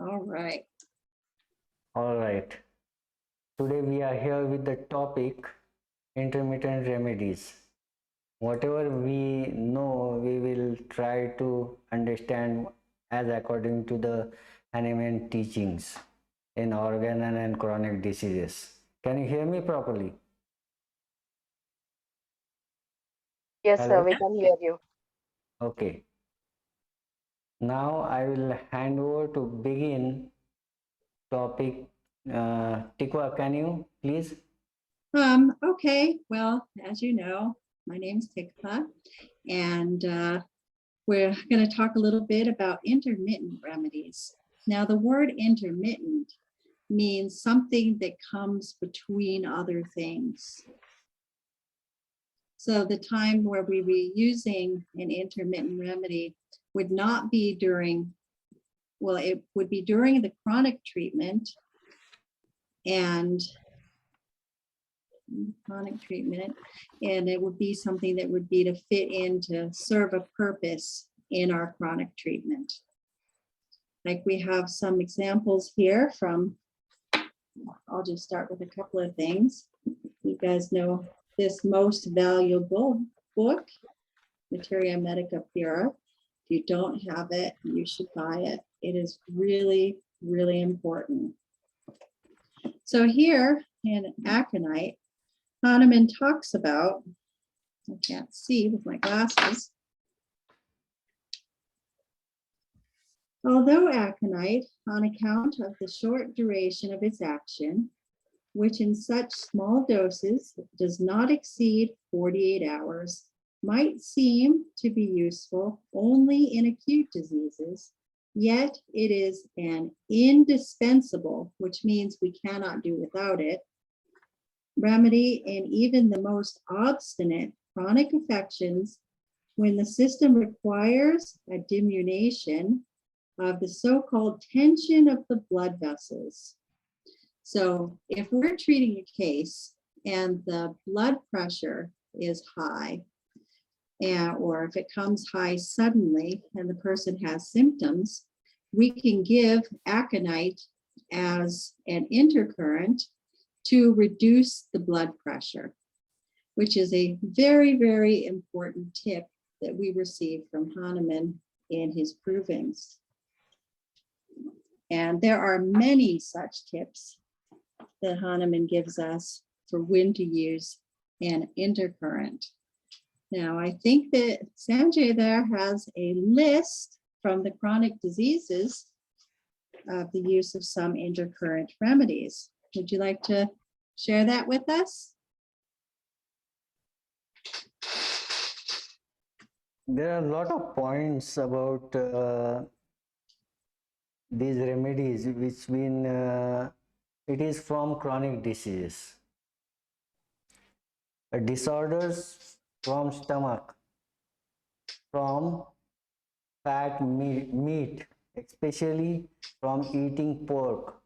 All right. All right. Today we are here with the topic intermittent remedies. Whatever we know, we will try to understand as according to the Hahneman teachings in organ and chronic diseases. Can you hear me properly? Yes, sir, Hello? we can hear you. Okay. Now I will hand over to begin topic. Tikwa, can you please? Okay, well, as you know, my name's Tikva, and we're going to talk a little bit about intermittent remedies. Now, the word intermittent means something that comes between other things. So the time where we be using an intermittent remedy would not be during, well, it would be during the chronic treatment and it would be something that would be to fit in to serve a purpose in our chronic treatment. Like we have some examples here from, I'll just start with a couple of things. You guys know this most valuable book, Materia Medica Pura. If you don't have it, you should buy it. It is really, really important. So here in aconite, Hahneman talks about, I can't see with my glasses. Although aconite, on account of the short duration of its action, which in such small doses does not exceed 48 hours, might seem to be useful only in acute diseases, yet it is an indispensable, which means we cannot do without it, remedy in even the most obstinate chronic affections when the system requires a diminution of the so-called tension of the blood vessels. So if we're treating a case and the blood pressure is high, or if it comes high suddenly and the person has symptoms, we can give aconite as an intercurrent to reduce the blood pressure, which is a very, very important tip that we received from Hahneman in his provings. And there are many such tips that Hahneman gives us for when to use an intercurrent. Now, I think that Sanjay there has a list from the chronic diseases of the use of some intercurrent remedies. Would you like to share that with us? There are a lot of points about these remedies which mean it is from chronic diseases. Disorders from stomach, from fat meat, especially from eating pork,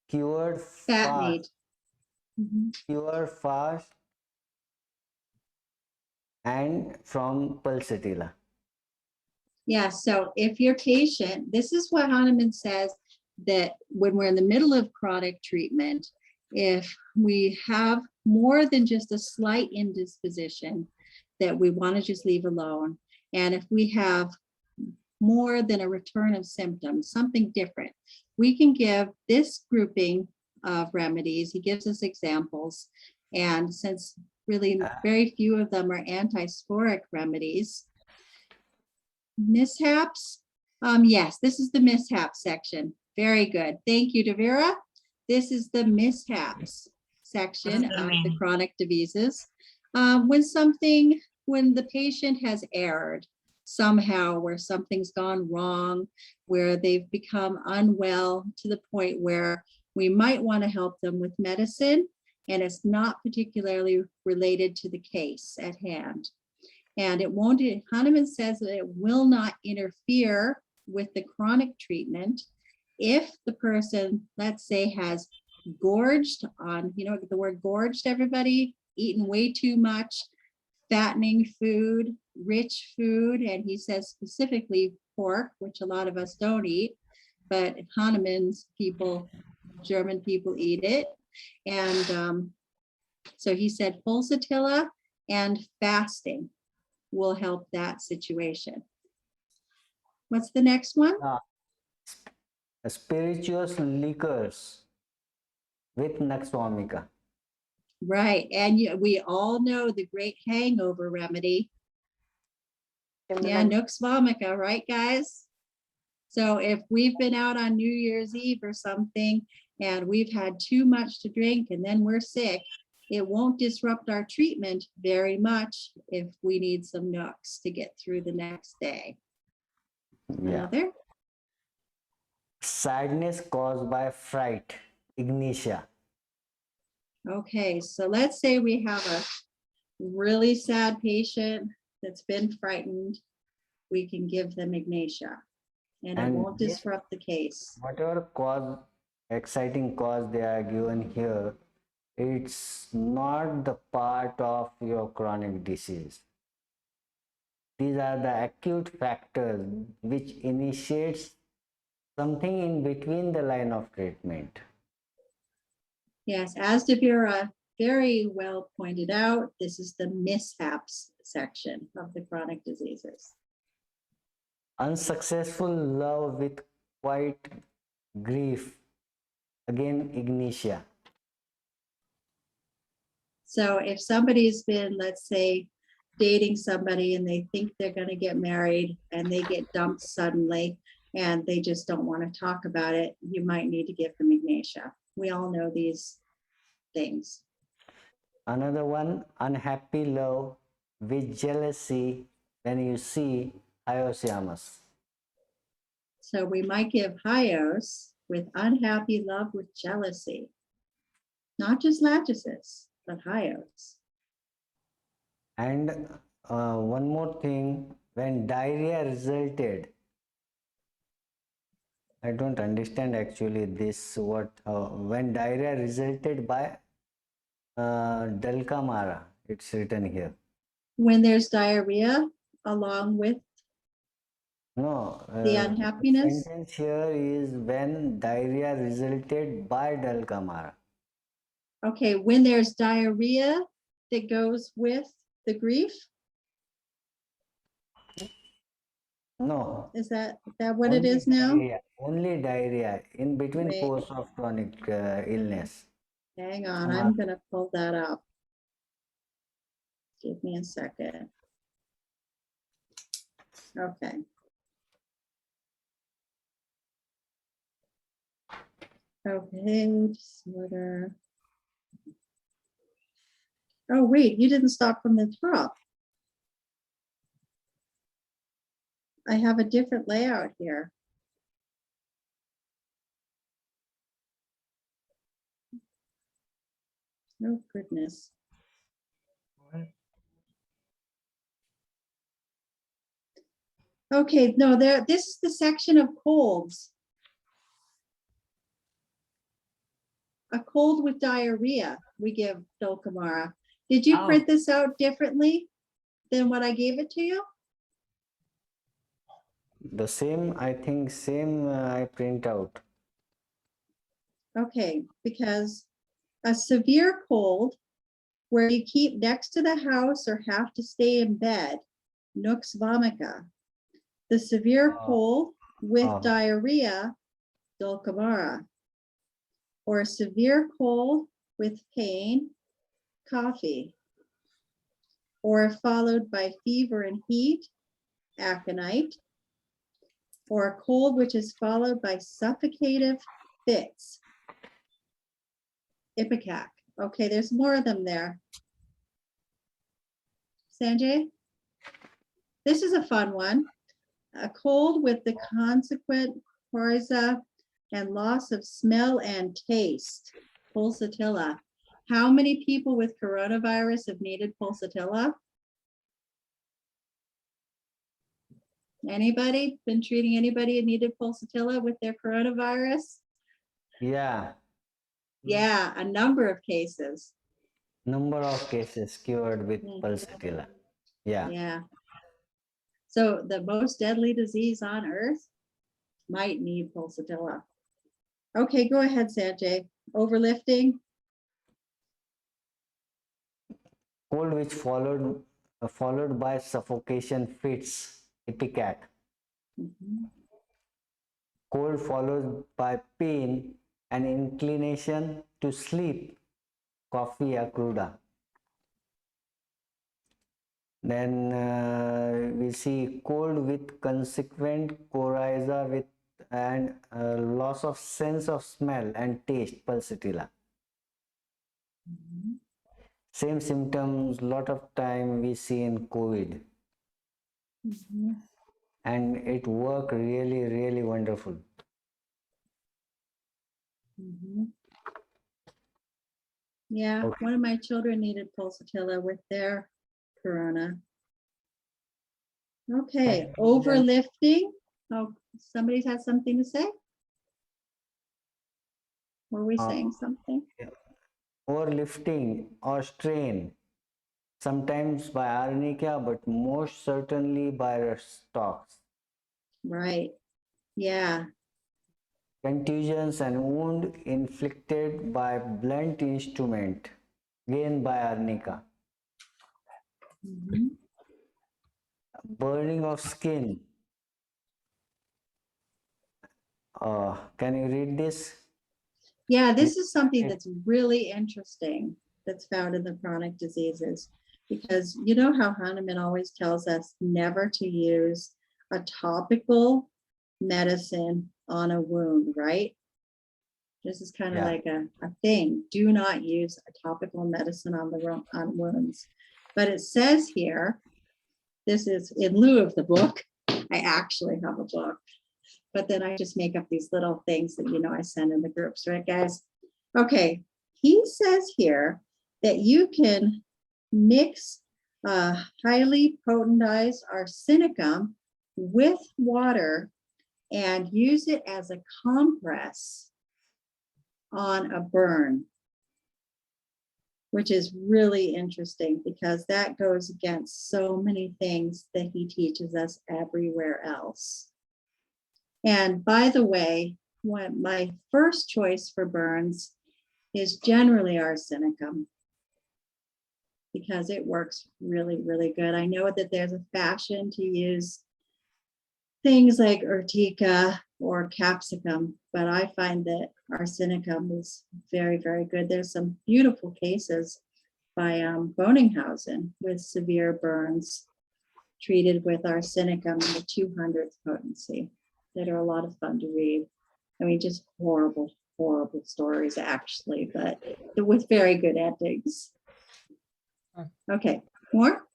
cured Fat fast, meat. cured fast, and from pulsatilla. Yeah, so if your patient, this is what Hahneman says, that when we're in the middle of chronic treatment, if we have more than just a slight indisposition that we want to just leave alone, and if we have more than a return of symptoms, something different, we can give this grouping of remedies. He gives us examples, and since really very few of them are antisporic remedies, mishaps. Yes, this is the mishap section. Very good. Thank you, Devira. This is the mishaps section of the chronic diseases. When the patient has erred somehow, where something's gone wrong, where they've become unwell to the point where we might want to help them with medicine, and it's not particularly related to the case at hand. And it won't, Hahneman says that it will not interfere with the chronic treatment if the person, let's say, has gorged on, you know, the word gorged, everybody, eaten way too much, fattening food, rich food, and he says specifically pork, which a lot of us don't eat, but Hahneman's people, German people eat it. And so he said pulsatilla and fasting will help that situation. What's the next one? Spirituous liquors with Nux vomica. Right. And we all know the great hangover remedy. Yeah, Nux vomica, right, guys? So if we've been out on New Year's Eve or something and we've had too much to drink and then we're sick, it won't disrupt our treatment very much if we need some Nux to get through the next day. Yeah. Another? Sadness caused by fright, ignitia. Okay, so let's say we have a really sad patient that's been frightened. We can give them ignitia and it won't this, disrupt the case. whatever cause, exciting cause they are given here, it's not the part of your chronic disease. These are the acute factors which initiates something in between the line of treatment. Yes, as Devera very well pointed out, this is the mishaps section of the chronic diseases. Unsuccessful love with quiet grief, again ignitia. So if somebody's been, let's say, dating somebody and they think they're going to get married and they get dumped suddenly and they just don't want to talk about it, you might need to give them ignitia. We all know these things. Another one, unhappy love with jealousy when you see Hyoscyamus. So we might give Hyos with unhappy love with jealousy, not just lachesis, but Hyos. And one more thing, when diarrhea resulted, I don't understand actually this, when diarrhea resulted by Dalkamara, it's written here. When there's diarrhea along with No, the unhappiness. sentence here is when diarrhea resulted by Dalkamara. Okay, when there's diarrhea that goes with the grief. No. Is that what it is now? Diarrhea, only diarrhea in between Wait. course of chronic illness. Hang on, I'm gonna pull that up. Give me a second. Okay. Okay, disorder. Oh, wait, you didn't stop from the top. I have a different layout here. Oh, goodness. Okay, no, this is the section of colds. A cold with diarrhea, we give Dulcamara. Did you print this out differently than what I gave it to you? The same, I think, I print out. Okay, because a severe cold where you keep next to the house or have to stay in bed, Nux vomica. The severe cold with diarrhea, Dulcamara. Or a severe cold with pain, coffee. Or followed by fever and heat, aconite. Or a cold which is followed by suffocative fits, ipecac. Okay, there's more of them there. Sanjay? This is a fun one. A cold with the consequent coryza and loss of smell and taste, pulsatilla. How many people with coronavirus have needed pulsatilla? Anybody been treating anybody who needed pulsatilla with their coronavirus? Yeah. Yeah, a number of cases. Number of cases cured with pulsatilla. Yeah. Yeah. So the most deadly disease on earth, might need pulsatilla. Okay, go ahead, Sanjay. Overlifting. Cold which followed by suffocation fits, ipecac. Mhm. Cold followed by pain and inclination to sleep, coffee cruda. Then we see cold with consequent coryza with and loss of sense of smell and taste, pulsatilla. Mhm. Same symptoms lot of time we see in COVID, Mhm. and it worked really wonderful. Mhm. Yeah, Okay. one of my children needed pulsatilla with their corona. Okay, overlifting. Oh, somebody's had something to say? Were we saying something? Overlifting or strain, sometimes by arnica, but most certainly by stocks. Right. Yeah. Contusions and wound inflicted by blunt instrument, again by arnica. Mhm. Burning of skin. Can you read this? Yeah, this is something that's really interesting that's found in the chronic diseases, because you know how Hahneman always tells us never to use a topical medicine on a wound, right? This is kind of Yeah. like a thing. Do not use a topical medicine on wounds. But it says here, this is in lieu of the book. I actually have a book, but then I just make up these little things that, I send in the groups, right, guys? Okay, he says here that you can mix highly potentized arsenicum with water and use it as a compress on a burn, which is really interesting because that goes against so many things that he teaches us everywhere else. And by the way, my first choice for burns is generally arsenicum because it works really good. I know that there's a fashion to use things like urtica or capsicum, but I find that arsenicum is very good. There's some beautiful cases by Boninghausen with severe burns treated with arsenicum in the 200th potency that are a lot of fun to read. I mean, just horrible stories actually, but with very good endings. Okay, more?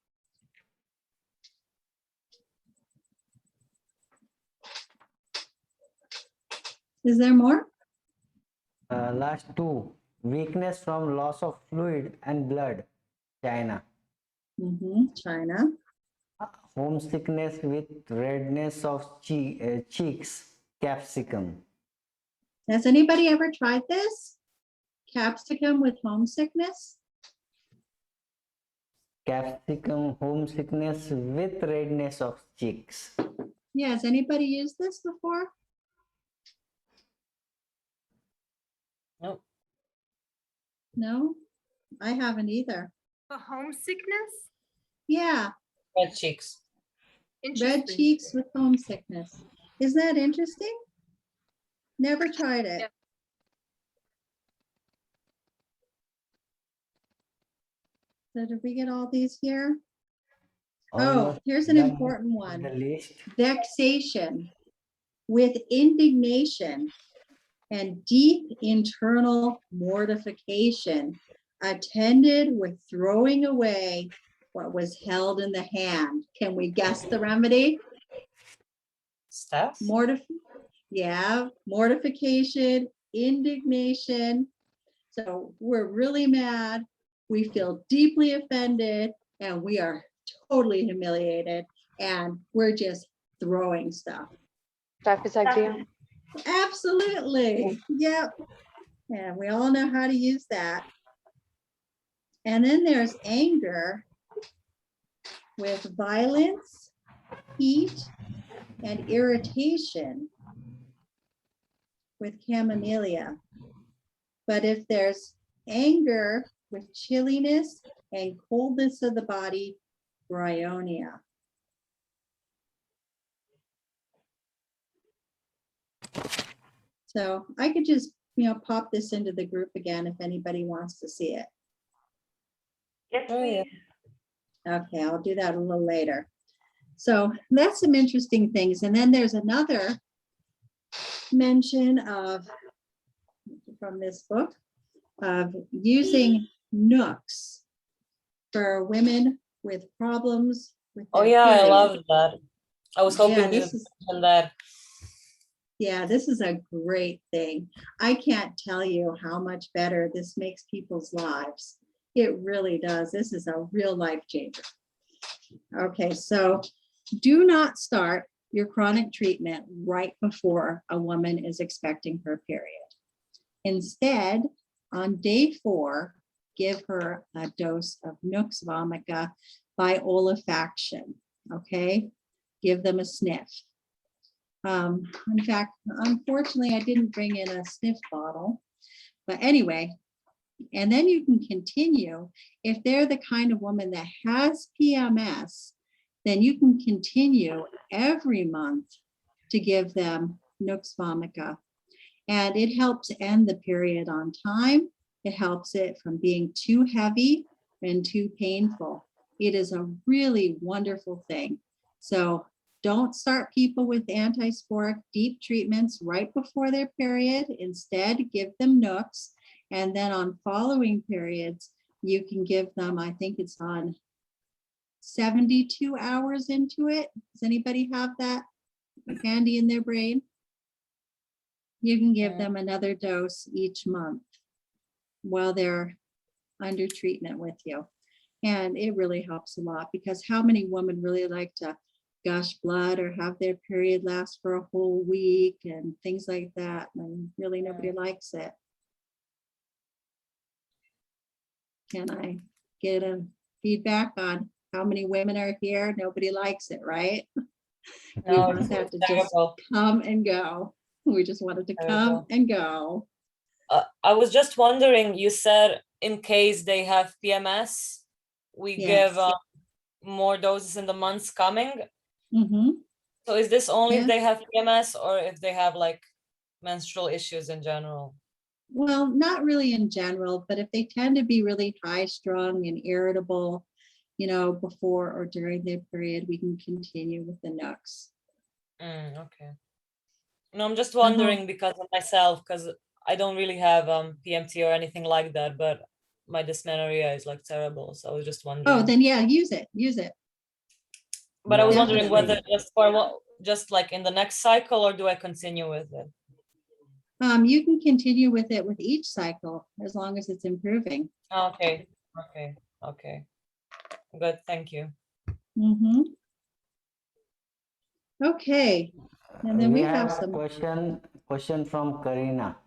Is there more? Last two, weakness from loss of fluid and blood, China. China. Homesickness with redness of cheeks, capsicum. Has anybody ever tried this? Capsicum with homesickness? Capsicum, homesickness with redness of cheeks. Yeah, has anybody used this before? No. No, I haven't either. For homesickness? Yeah, Red cheeks. red Interesting. cheeks with homesickness. Isn't that interesting? Never tried it. Yeah. So did we get all these here? Almost Here's an done important with the one. list. Vexation with indignation and deep internal mortification, attended with throwing away what was held in the hand. Can we guess the remedy? Staff. Mortification, indignation. So we're really mad. We feel deeply offended and we are totally humiliated and we're just throwing stuff. Typhus eczema. Absolutely. Yep. And we all know how to use that. And then there's anger with violence, heat, and irritation with camellia. But if there's anger with chilliness and coldness of the body, bryonia. So I could just, pop this into the group again if anybody wants to see it. Yes, Oh, yeah. please. Okay, I'll do that a little later. So that's some interesting things. And then there's another mention of, from this book, of using nooks for women with problems with Oh their yeah, I period. love that. I was hoping you this is mentioned that. Yeah, this is a great thing. I can't tell you how much better this makes people's lives. It really does. This is a real life changer. Okay, so do not start your chronic treatment right before a woman is expecting her period. Instead, on day 4, give her a dose of Nux vomica by olefaction. Okay, give them a sniff. In fact, unfortunately, I didn't bring in a sniff bottle, but anyway, and then you can continue. If they're the kind of woman that has PMS, then you can continue every month to give them Nux vomica. And it helps end the period on time. It helps it from being too heavy and too painful. It is a really wonderful thing. So don't start people with antisporic deep treatments right before their period. Instead, give them Nux. And then on following periods, you can give them, I think it's on 72 hours into it. Does anybody have that handy in their brain? You can give them another dose each month while they're under treatment with you. And it really helps a lot, because how many women really like to gush blood or have their period last for a whole week and things like that, and really nobody likes it. Can I get a feedback on how many women are here? Nobody likes it, right? No, We this just have is to just terrible. come and go. We just wanted to come Terrible. and go. I was just wondering, you said in case they have PMS, we Yes. give more doses in the months coming. Mhm. So is this only Yeah. if they have PMS or if they have like menstrual issues in general? Well, not really in general, but if they tend to be really high strung and irritable, before or during their period, we can continue with the Nux. Okay. No, I'm just wondering because of myself, because I don't really have PMT or anything like that, but my dysmenorrhea is like terrible. So I was just wondering. Oh, then yeah, use it. Use it. But I was wondering Definitely. whether just for what, just like in the next cycle, or do I continue with it? You can continue with it with each cycle as long as it's improving. Okay. Good, thank you. Mhm. Okay. And then we have a some. question from Karina.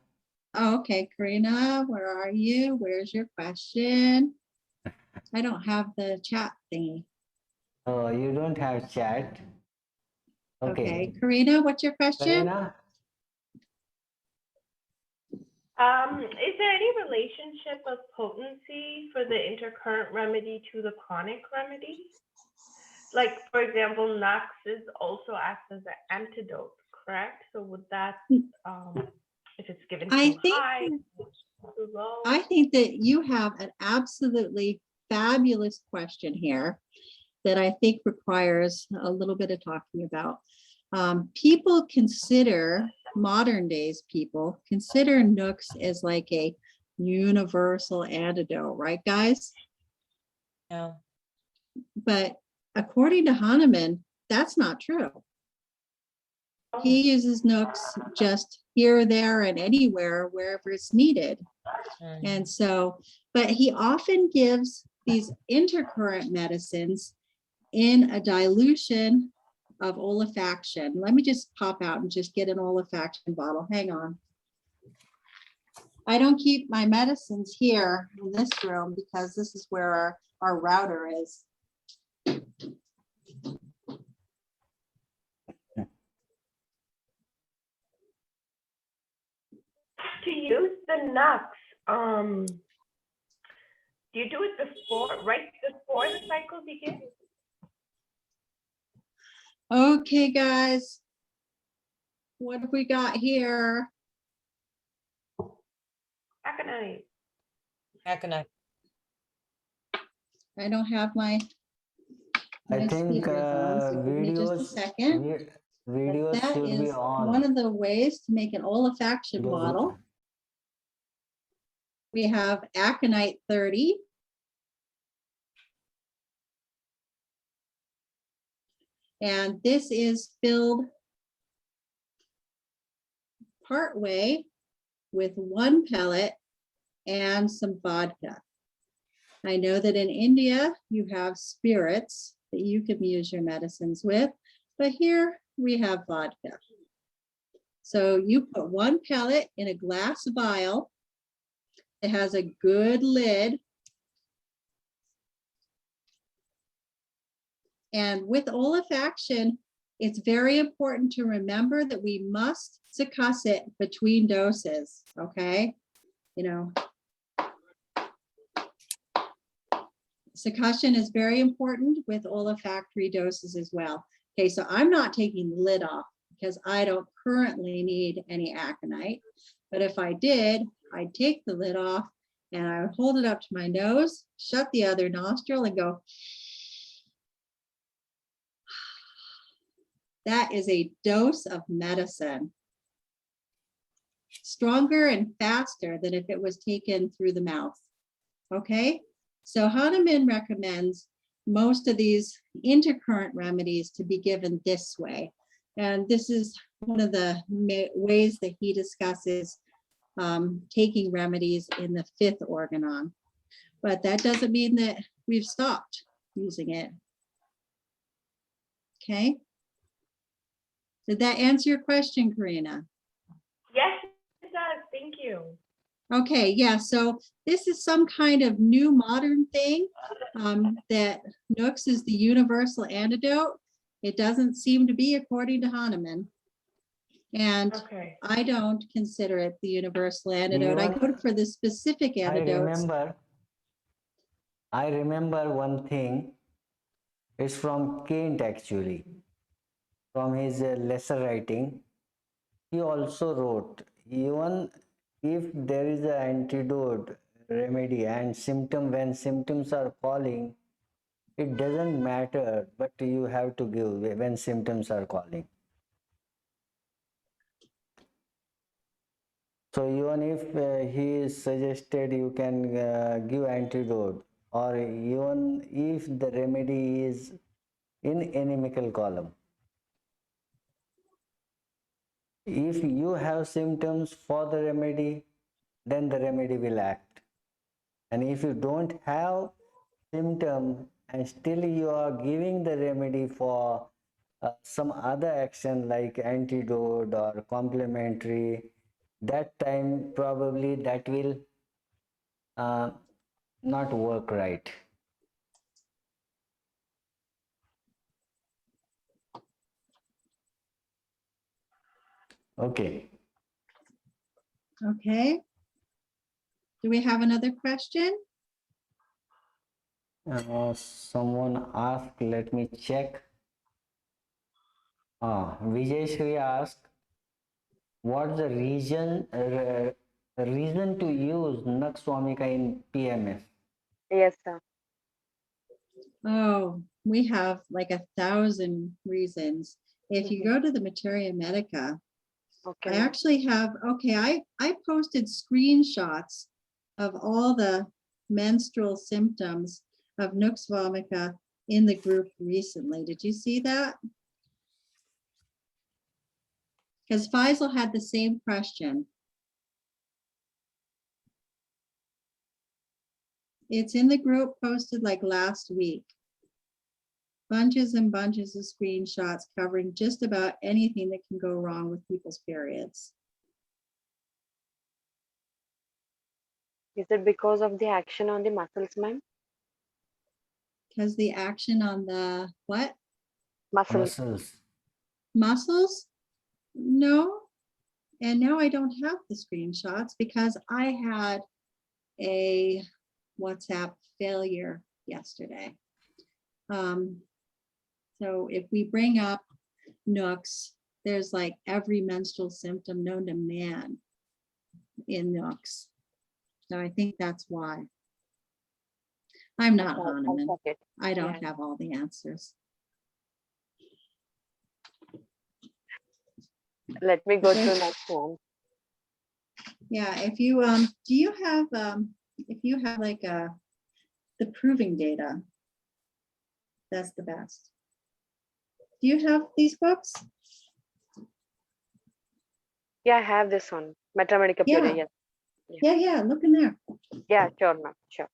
Oh, okay, Karina, where are you? Where's your question? I don't have the chat thingy. Oh, you don't have chat. Okay, Karina, what's your question? Karina, Is there any relationship of potency for the intercurrent remedy to the chronic remedy? Like, for example, Nux is also acts as an antidote, correct? So would that, if it's given too high, too low? I think that you have an absolutely fabulous question here that I think requires a little bit of talking about. People consider, modern days people consider Nux as like a universal antidote, right, guys? Yeah. But according to Hahneman, that's not true. He uses Nux just here, there, and anywhere, wherever it's needed. And so, but he often gives these intercurrent medicines in a dilution of olefaction. Let me just pop out and just get an olefaction bottle. Hang on. I don't keep my medicines here in this room because this is where our router is. use the Nux, do you do it right before the cycle begins? Okay, guys. What have we got here? Aconite. Aconite. I don't have my I think speakers on, so give me just a videos second. videos That should be is on. one of the ways to make an olfaction Those- bottle. We have aconite 30. And this is filled part way with 1 pellet and some vodka. I know that in India, you have spirits that you can use your medicines with, but here we have vodka. So you put 1 pellet in a glass vial. It has a good lid. And with olfaction, it's very important to remember that we must succuss it between doses, okay? You know, succussion is very important with olfactory doses as well. Okay, so I'm not taking the lid off because I don't currently need any aconite. But if I did, I'd take the lid off and I would hold it up to my nose, shut the other nostril and go. That is a dose of medicine. Stronger and faster than if it was taken through the mouth. Okay, so Hahneman recommends most of these intercurrent remedies to be given this way. And this is one of the ways that he discusses taking remedies in the 5th organon. But that doesn't mean that we've stopped using it. Okay. Did that answer your question, Karina? Yes, it does. Thank you. Okay, yeah, so this is some kind of new modern thing that Nux is the universal antidote. It doesn't seem to be according to Hahneman. And Okay. I don't consider it the universal antidote. I go for the specific antidotes. I remember one thing. It's from Kent actually. From his lesser writing, he also wrote, even if there is an antidote remedy and when symptoms are calling, it doesn't matter, but you have to give when symptoms are calling. So even if he suggested you can give antidote, or even if the remedy is in anemical column, if you have symptoms for the remedy, then the remedy will act. And if you don't have symptom and still you are giving the remedy for some other action like antidote or complementary, that time probably that will not work right. Okay. Okay. Do we have another question? Someone asked, let me check. Vijay Shri asked, what's the reason to use Nux vomica in PMS? Yes, sir. Oh, we have like 1,000 reasons. If you go to the Materia Medica, Okay. I actually have, okay, I posted screenshots of all the menstrual symptoms of Nux vomica in the group recently. Did you see that? Because Faisal had the same question. It's in the group posted like last week. Bunches and bunches of screenshots covering just about anything that can go wrong with people's periods. Is it because of the action on the muscles, ma'am? Because the action on the what? Muscles. Muscles. Muscles? No. And now I don't have the screenshots because I had a WhatsApp failure yesterday. So if we bring up Nooks, there's like every menstrual symptom known to man in Nooks. So I think that's why. I'm not I'll Hahneman. check it. I don't Yeah. have all the answers. Let me go Okay. through next one. Yeah, if you do you have if you have like the proving data, that's the best. Do you have these books? Yeah, I have this one. Metramedica Pure. Yeah. Yes. Yeah, look in there. Yeah, sure, ma'am. Sure.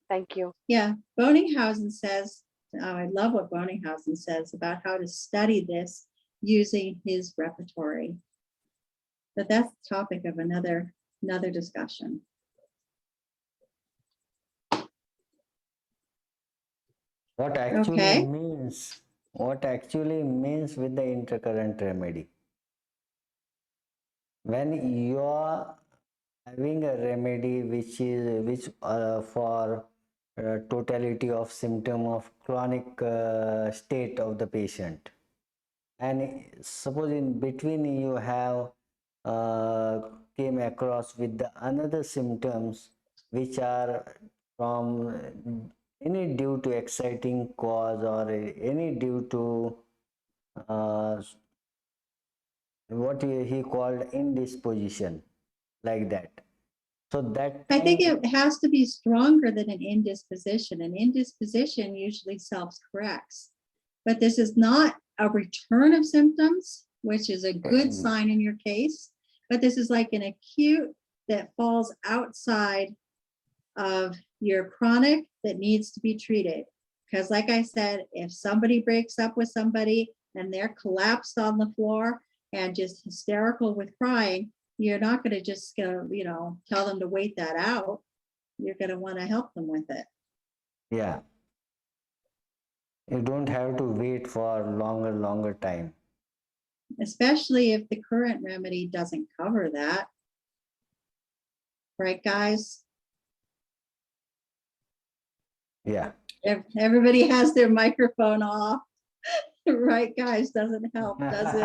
Thank you. Yeah, Boninghausen says, I love what Boninghausen says about how to study this using his repertory. But that's the topic of another discussion. What actually Okay. means, what actually means with the intercurrent remedy? When you are having a remedy which for totality of symptom of chronic state of the patient, and suppose in between you have came across with the another symptoms which are from any due to exciting cause or any due to uh, what he called indisposition, like that. So that I think time, it has to be stronger than an indisposition. An indisposition usually self-corrects. But this is not a return of symptoms, which is a good sign in your case. But this is like an acute that falls outside of your chronic that needs to be treated. Because like I said, if somebody breaks up with somebody and they're collapsed on the floor and just hysterical with crying, you're not going to just go, tell them to wait that out. You're going to want to help them with it. yeah, you don't have to wait for longer time. Especially if the current remedy doesn't cover that. Right, guys? Yeah. Everybody has their microphone off. Right, guys? Doesn't help, does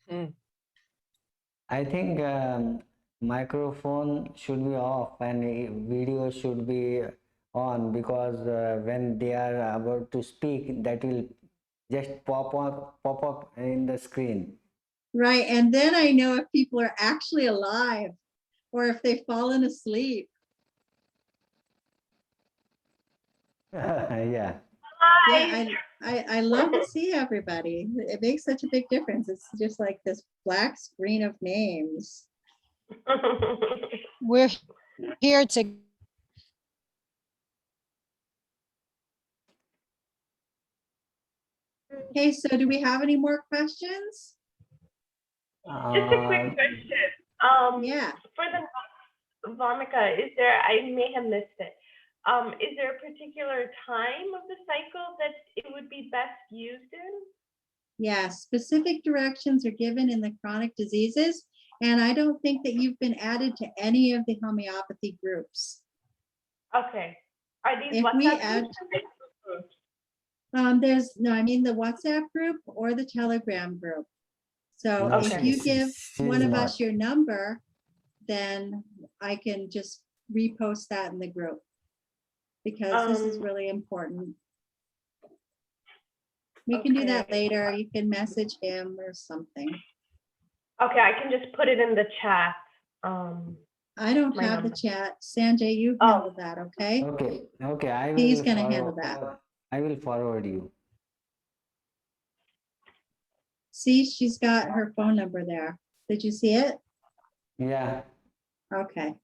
it? I think microphone should be off and video should be on, because when they are about to speak, that will just pop up in the screen. Right, and then I know if people are actually alive or if they've fallen asleep. Yeah. Yeah, I love to see everybody. It makes such a big difference. It's just like this black screen of names. We're here to Okay, so do we have any more questions? Just a quick question. Yeah. For the Vomika, I may have missed it. Is there a particular time of the cycle that it would be best used in? Yeah, specific directions are given in the chronic diseases. And I don't think that you've been added to any of the homeopathy groups. Okay. Are these If we WhatsApp add- groups or Facebook groups? I mean the WhatsApp group or the Telegram group. So No, if you give one of us not. your number, then I can just repost that in the group. Because this is really important. We can do that Okay. later. You can message him or something. Okay, I can just put it in the chat. I don't My have the number. chat. Sanjay, you Oh. handle that, okay? Okay, I will He's gonna handle that. I will forward you. See, she's got her phone number there. Did you see it? Yeah. Okay.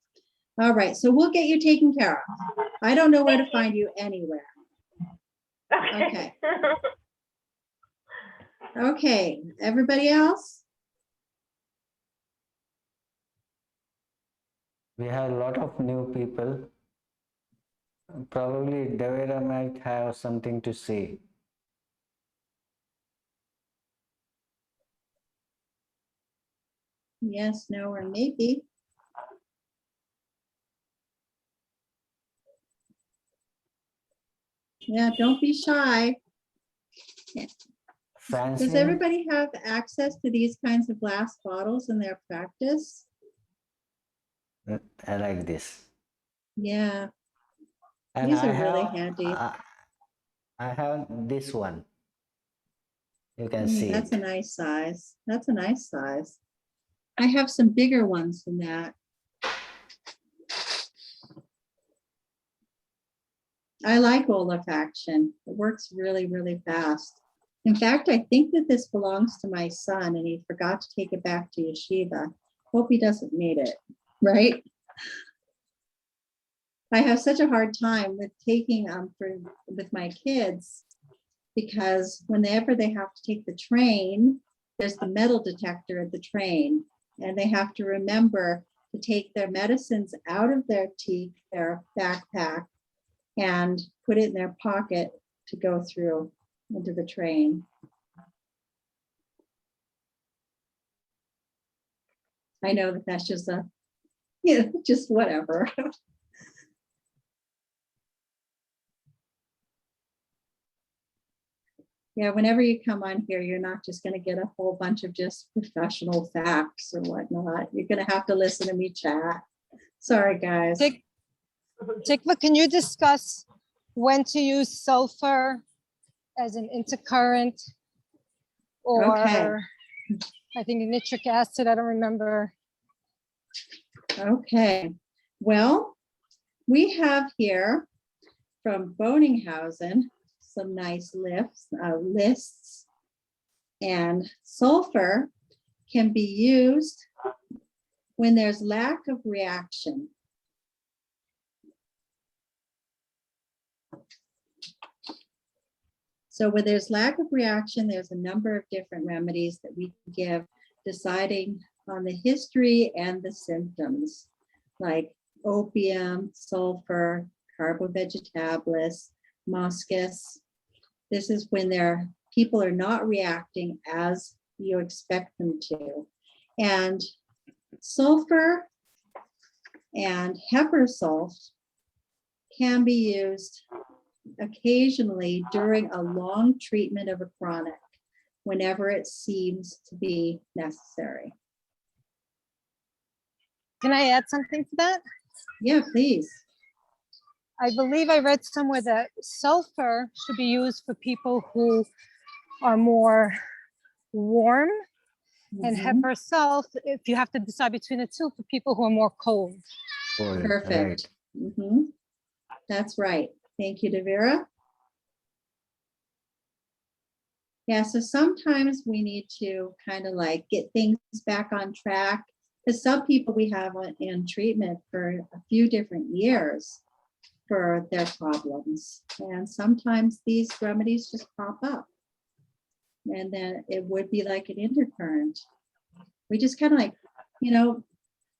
All right, so we'll get you taken care of. I don't know where to find you anywhere. Okay. Okay, everybody else? We have a lot of new people. Probably Devera might have something to say. Yes, no, or maybe. Yeah, don't be shy. Does Francine, everybody have access to these kinds of glass bottles in their practice? I like this. Yeah, And these are really handy. I have this one. You can see That's a it. nice size. That's a nice size. I have some bigger ones than that. I like Overlifting. It works really, really fast. In fact, I think that this belongs to my son and he forgot to take it back to yeshiva. Hope he doesn't need it, right? I have such a hard time with taking with my kids because whenever they have to take the train, there's the metal detector at the train, and they have to remember to take their medicines out of their backpack and put it in their pocket to go through into the train. I know that that's just just whatever. Yeah, whenever you come on here, you're not just going to get a whole bunch of just professional facts or whatnot. You're going to have to listen to me chat. Sorry, guys. Tikva, can you discuss when to use sulfur as an intercurrent or Okay. I think nitric acid, I don't remember. Okay. Well, we have here from Boninghausen some nice lists, and sulfur can be used when there's lack of reaction. So when there's lack of reaction, there's a number of different remedies that we can give, deciding on the history and the symptoms, like opium, sulfur, carbovegetablus, muscus. This is when people are not reacting as you expect them to. And sulfur and heparin salt can be used occasionally during a long treatment of a chronic, whenever it seems to be necessary. Can I add something to that? Yeah, please. I believe I read somewhere that sulfur should be used for people who are more warm, and Mhm. heparin salt, if you have to decide between the two, for people who are more cold. Cool. Perfect. Right. Mhm. That's right. Thank you, Devira. Yeah, so sometimes we need to kind of like get things back on track, because some people we have in treatment for a few different years for their problems. And sometimes these remedies just pop up. And then it would be like an intercurrent. We just kind of like,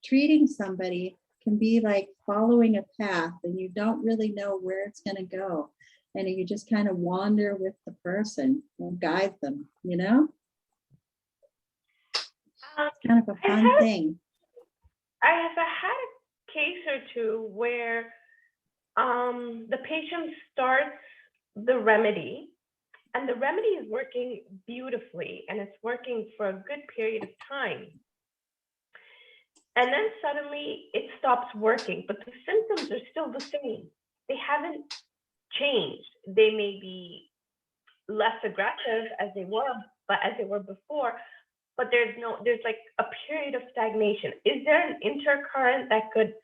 treating somebody can be like following a path and you don't really know where it's going to go. And you just kind of wander with the person and guide them, It's kind of a fun thing. I have had a case or two where the patient starts the remedy and the remedy is working beautifully and it's working for a good period of time. And then suddenly it stops working, but the symptoms are still the same. They haven't changed. They may be less aggressive as they were before, but there's like a period of stagnation. Is there an intercurrent that could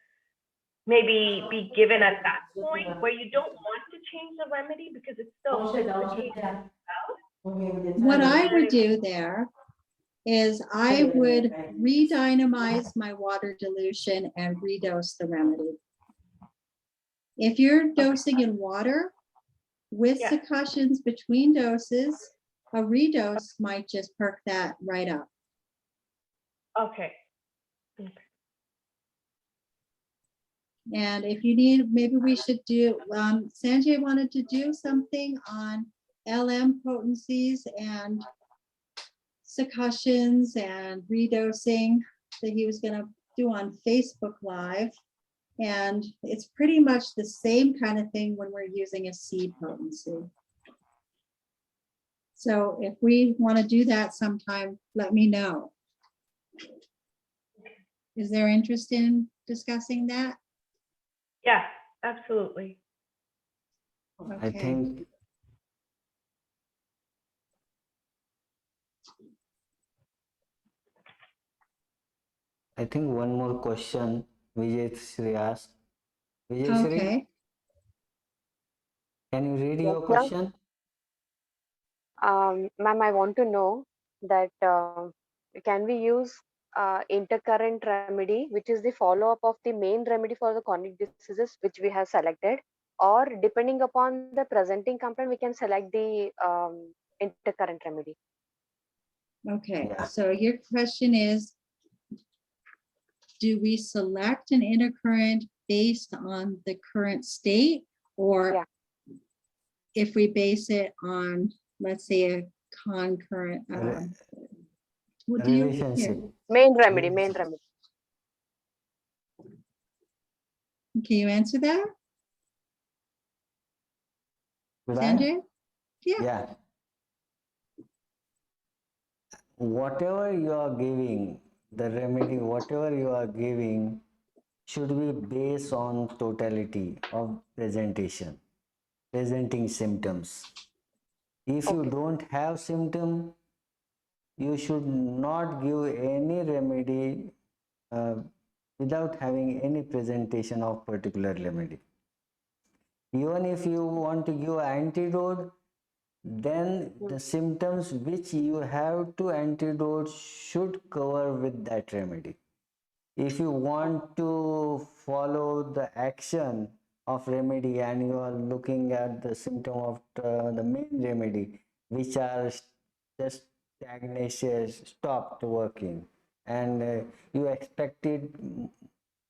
maybe be given at that point where you don't want to change the remedy because it's still What I would do there is I would re-dynamize my water dilution and redose the remedy. If you're dosing in water with succussions between doses, a redose might just perk that right up. Okay. And if you need, maybe we should do, Sanjay wanted to do something on LM potencies and succussions and redosing. that he was gonna do on Facebook Live. And it's pretty much the same kind of thing when we're using a seed potency. So if we want to do that sometime, let me know. Is there interest in discussing that? Yeah, absolutely. I Okay. think one more question Vijay Shri asked. Vijay Shri, Okay. can you read Yes, your sir. question? Ma'am, I want to know that can we use intercurrent remedy, which is the follow-up of the main remedy for the chronic diseases which we have selected, or depending upon the presenting complaint, we can select the intercurrent remedy. Okay. Yeah. So your question is, do we select an intercurrent based on the current state, or Yeah. if we base it on, let's say, a concurrent? What do you? Relationship. Main remedy, main remedy. Can you answer that, Could I? Sanjay? Yeah. Yeah. Whatever you are giving, the remedy, whatever you are giving, should be based on totality of presenting symptoms. If you Okay. don't have symptom, you should not give any remedy uh, without having any presentation of particular remedy. Even if you want to give antidote, then the symptoms which you have to antidote should cover with that remedy. If you want to follow the action of remedy and you are looking at the symptom of the main remedy, which are just stagnation, stopped working, and you expect it to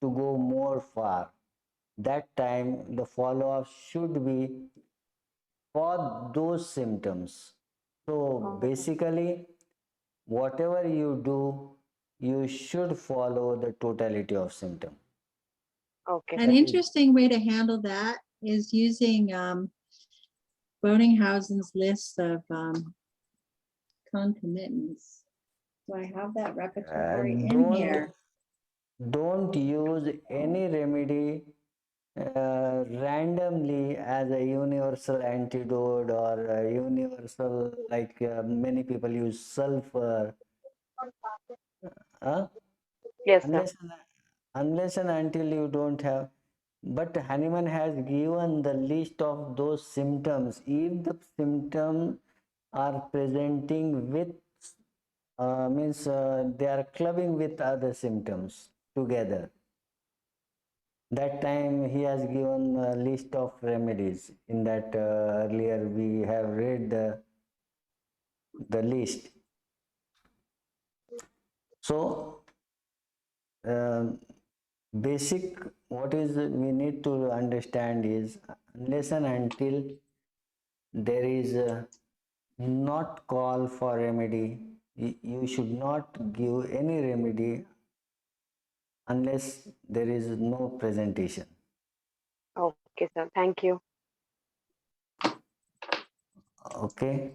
go more far, that time the follow-up should be for those symptoms. So basically, whatever you do, you should follow the totality of symptom. Okay, An sir. interesting way to handle that is using Boninghausen's list of concomitants. Do I have that repertory in here? Don't use any remedy randomly as a universal antidote or a universal, like many people use sulfur. Yes, sir. Unless and until you don't have. But Hahneman has given the list of those symptoms. If the symptoms are presenting with, means they are clubbing with other symptoms together, that time he has given a list of remedies. In that earlier we have read the list. So basic what is we need to understand is, unless and until there is not call for remedy, you should not give any remedy unless there is no presentation. Okay, sir. Thank you. Okay.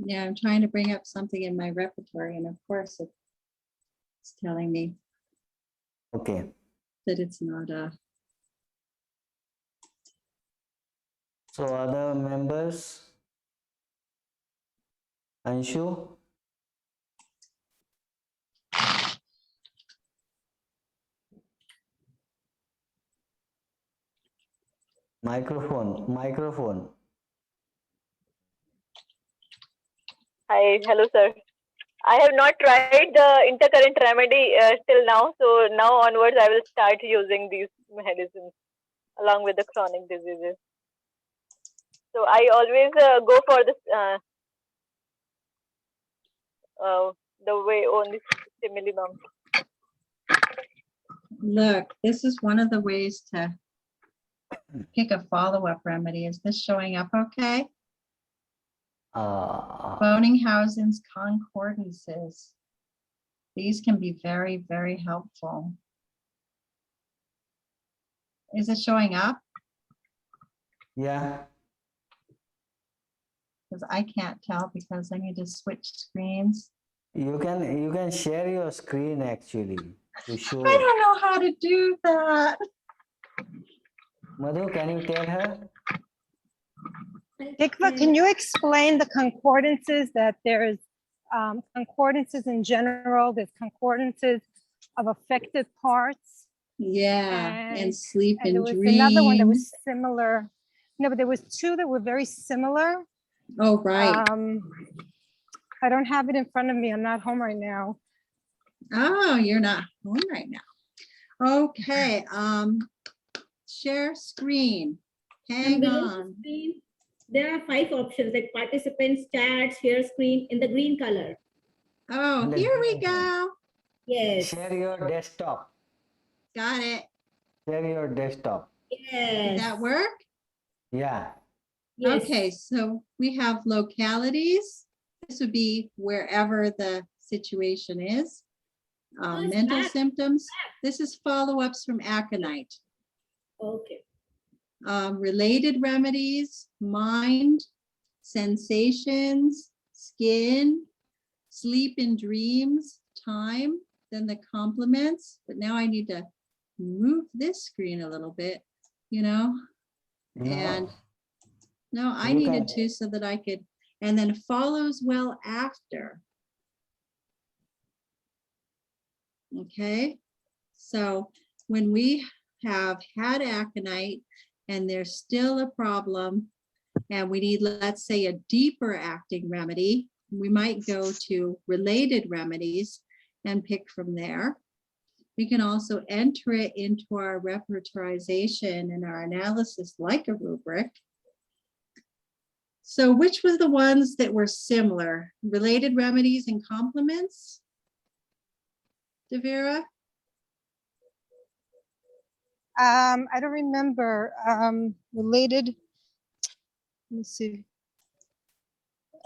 Yeah, I'm trying to bring up something in my repertory, and of course it's telling me Okay. that it's not a. So other members, Anshu, microphone. Hi, hello, sir. I have not tried the intercurrent remedy till now, so now onwards I will start using these medicines along with the chronic diseases. So I always go for this the way only Stimulibum. Look, this is one of the ways to pick a follow-up remedy. Is this showing up okay? Bonninghausen's concordances. These can be very, very helpful. Is it showing up? Yeah. Because I can't tell because I need to switch screens. You can share your screen actually to show. I don't know how to do that. Madhu, can you tell her? Tikva, can you explain the concordances, that there's concordances in general, there's concordances of affected parts? Yeah, and sleep And there and was another one that dream. was similar. No, but there was two that were very similar. Oh, right. I don't have it in front of me. I'm not home right now. Oh, you're not home right now. Okay, share screen. Hang below the on. screen, there are 5 options like participants, chat, share screen in the green color. Oh, here we go. Yes. Share your desktop. Got it. Share your desktop. Yes. Did that work? Yeah. Yes. Okay, so we have localities. This would be wherever the situation is. it's Mental back. symptoms. This is follow-ups from aconite. Okay. Related remedies, mind, sensations, skin, sleep and dreams, time, then the complements. But now I need to move this screen a little bit, you know, and no, I You needed can- to so that I could, and then follows well after. Okay, so when we have had aconite and there's still a problem and we need, let's say, a deeper acting remedy, we might go to related remedies and pick from there. We can also enter it into our repertorization and our analysis like a rubric. So which was the ones that were similar? Related remedies and complements? Devera? I don't remember. Related. Let's see.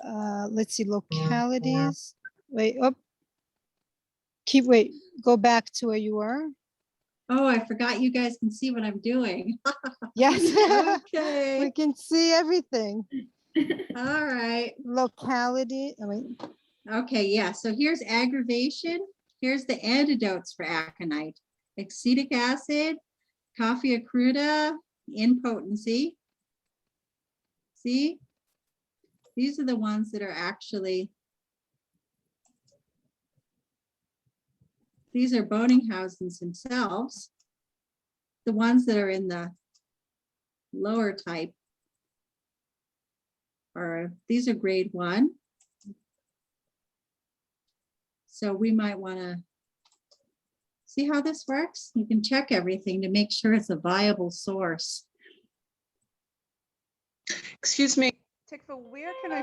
Let's see, localities. Wait, up. Wait, go back to where you were. Oh, I forgot you guys can see what I'm doing. Yes. Okay. We can see everything. All right. Locality. Oh, wait. Okay, yeah, so here's aggravation. Here's the antidotes for aconite. Acetic acid, coffea cruda, impotency. See? These are the ones that are actually, these are Bonninghausen's themselves. The ones that are in the lower type are, these are grade 1. So we might want to see how this works. You can check everything to make sure it's a viable source. Excuse me, Tikva, where can I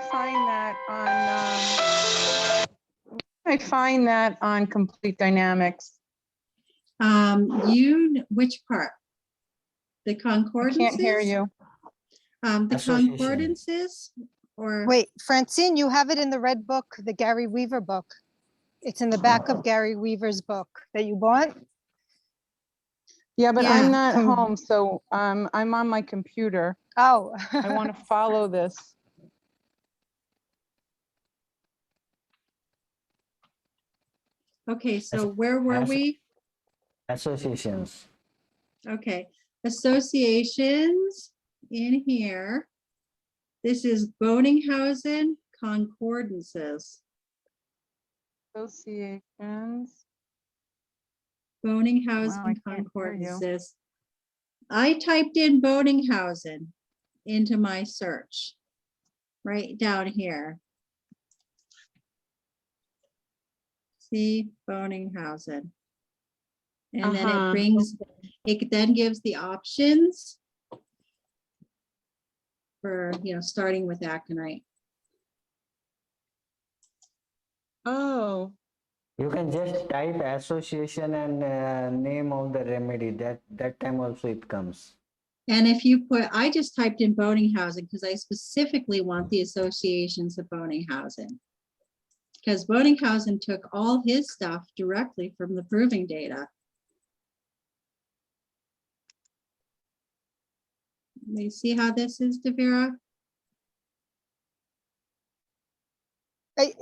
find that on Complete Dynamics? Which part? The I concordances? can't hear you. The Association. concordances or? Wait, Francine, you have it in the red book, the Gary Weaver book. It's in the back of Gary Weaver's book that you bought. Yeah, but Yeah. I'm not home, so I'm on my computer. Oh. I want to follow this. Okay, so where were we? Associations. Okay, associations in here. This is Bonninghausen concordances. Associations. Bonninghausen Wow, I can't hear you. concordances. I typed in Bonninghausen into my search right down here. See, Bonninghausen. And then it brings, it then gives the options for, starting with aconite. Oh, You can just type association and name of the remedy. That time also it comes. And if you put, I just typed in Bonninghausen because I specifically want the associations of Bonninghausen. Because Bonninghausen took all his stuff directly from the proving data. You see how this is, Devera?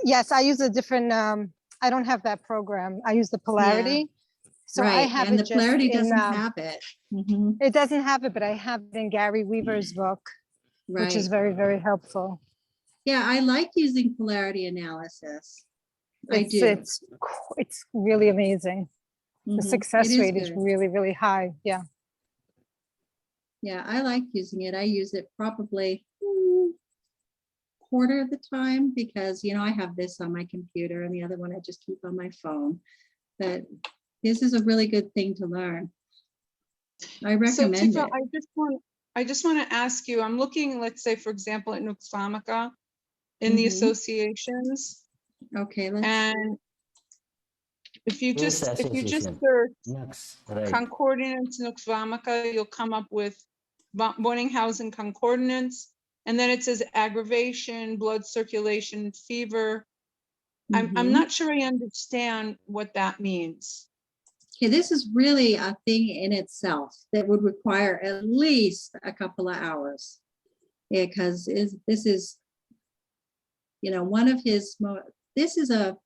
Yes, I use a different, I don't have that program. I use the polarity. So I Right, have and it the just polarity in, doesn't have it. Mhm, it doesn't have it, but I have it in Gary Weaver's book, which is right. very, very helpful. Yeah, I like using polarity analysis. I It's, do. it's really amazing. The Mhm, it success is rate is good. really, really high. Yeah. Yeah, I like using it. I use it probably quarter of the time because, you know, I have this on my computer and the other one I just keep on my phone. But this is a really good thing to learn. I So recommend Tifa, it. I just want to ask you, I'm looking, let's say, for example, at Nux Vomica in the Mhm. associations. Okay, let's, And if you Yes, just association. search Yes, right. concordance Nux Vomica, you'll come up with Bonninghausen concordance. And then it says aggravation, blood circulation, fever. I'm mhm. not sure I understand what that means. Okay, this is really a thing in itself that would require at least a couple of hours. Because this is, you know, one of his, this is a,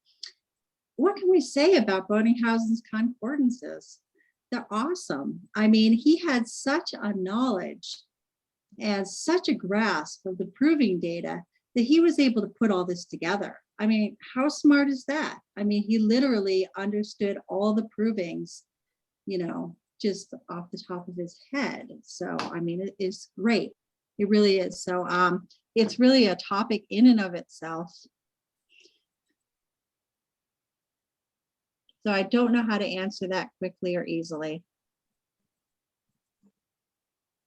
what can we say about Bonninghausen's concordances? They're awesome. I mean, he had such a knowledge and such a grasp of the proving data that he was able to put all this together. I mean, how smart is that? I mean, he literally understood all the provings, you know, just off the top of his head. So, I mean, it is great. It really is. So, it's really a topic in and of itself. So I don't know how to answer that quickly or easily.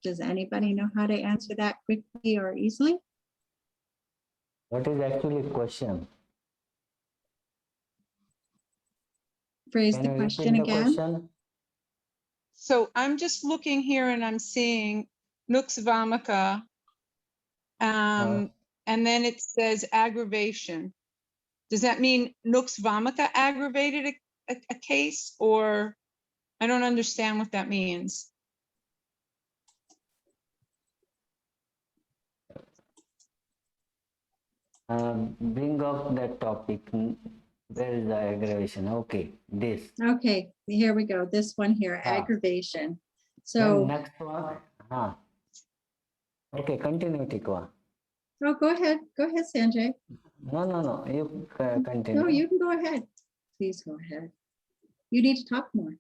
Does anybody know how to answer that quickly or easily? What is actually a question? Phrase Can the you question repeat the again. question? So I'm just looking here and I'm seeing Nux Vomica. And then it says aggravation. Does that mean Nux Vomica aggravated a case, or I don't understand what that means. Bring up that topic. Where is the aggravation? Okay, this. Okay, here we go. This one here, Ah. aggravation. Then So, next one. Okay, continue, Tikwa. oh, go ahead. Go ahead, Sanjay. No. You continue. No, you can go ahead. Please go ahead. You need to talk more.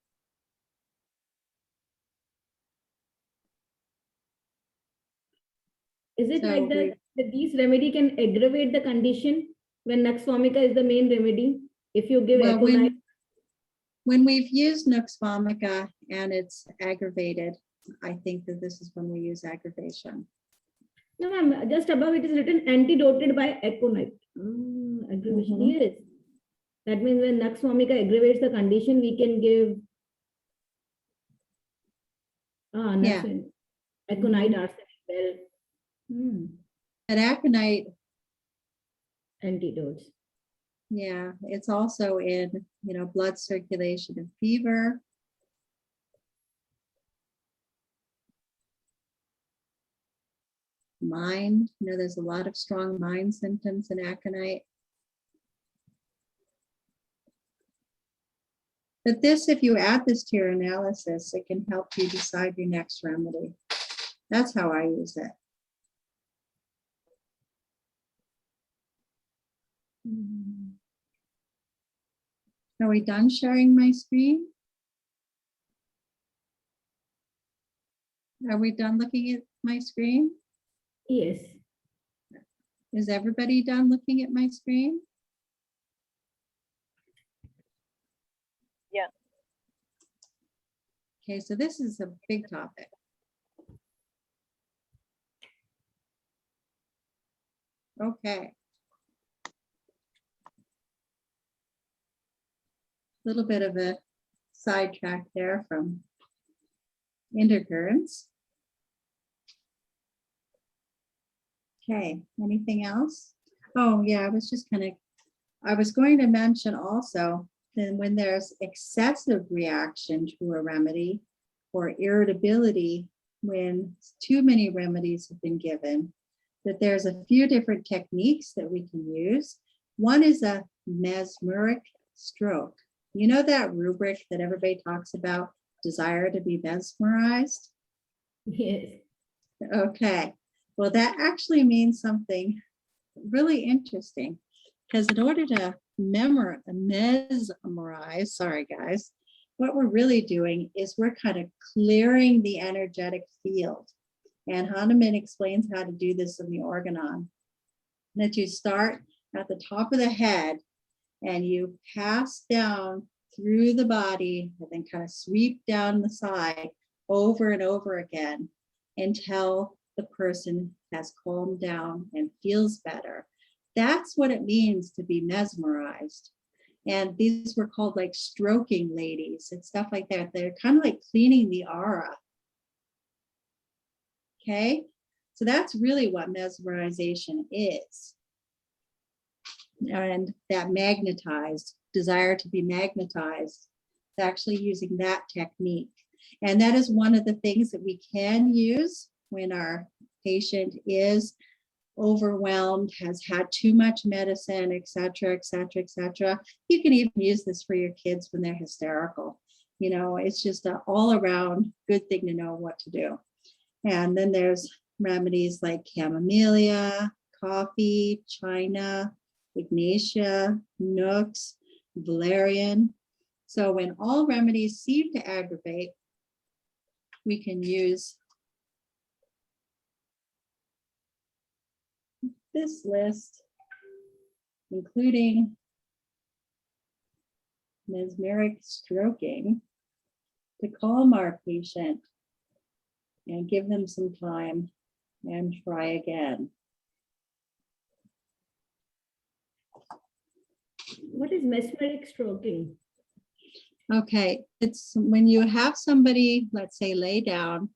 Is it So like that these remedy can aggravate the condition when Nux Vomica is the main remedy? If you give Well, aconite, when we've used Nux Vomica and it's aggravated, I think that this is when we use aggravation. no, ma'am, just above it is written antidoted by aconite. Aggravation, Mhm. yes. That means when Nux Vomica aggravates the condition, we can give Yeah. aconite arsenic. Well, At aconite, antidotes. yeah, it's also in, you know, blood circulation and fever. Mind, you know, there's a lot of strong mind symptoms in aconite. But this, if you add this to your analysis, it can help you decide your next remedy. That's how I use it. Are we done sharing my screen? Are we done looking at my screen? Yes. Is everybody done looking at my screen? Yeah. Okay, so this is a big topic. Okay. little bit of a sidetrack there from intercurrents. Okay, anything else? Oh yeah, I was going to mention also that when there's excessive reaction to a remedy or irritability when too many remedies have been given, that there's a few different techniques that we can use. One is a mesmeric stroke. You know that rubric that everybody talks about, desire to be mesmerized? Yes. Okay, well, that actually means something really interesting, because in order to mesmerize, sorry guys, what we're really doing is we're kind of clearing the energetic field. And Hahneman explains how to do this in the organon, that you start at the top of the head and you pass down through the body and then kind of sweep down the side over and over again until the person has calmed down and feels better. That's what it means to be mesmerized. And these were called like stroking ladies and stuff like that. They're kind of like cleaning the aura. Okay, so that's really what mesmerization is. And that magnetized, desire to be magnetized, it's actually using that technique. And that is one of the things that we can use when our patient is overwhelmed, has had too much medicine, et cetera, et cetera, et cetera. You can even use this for your kids when they're hysterical. You know, it's just an all around good thing to know what to do. And then there's remedies like camellia, coffee, china, ignatia, nux, valerian. So when all remedies seem to aggravate, we can use this list, including mesmeric stroking, to calm our patient and give them some time and try again. What is mesmeric stroking? Okay, it's when you have somebody, let's say, lay down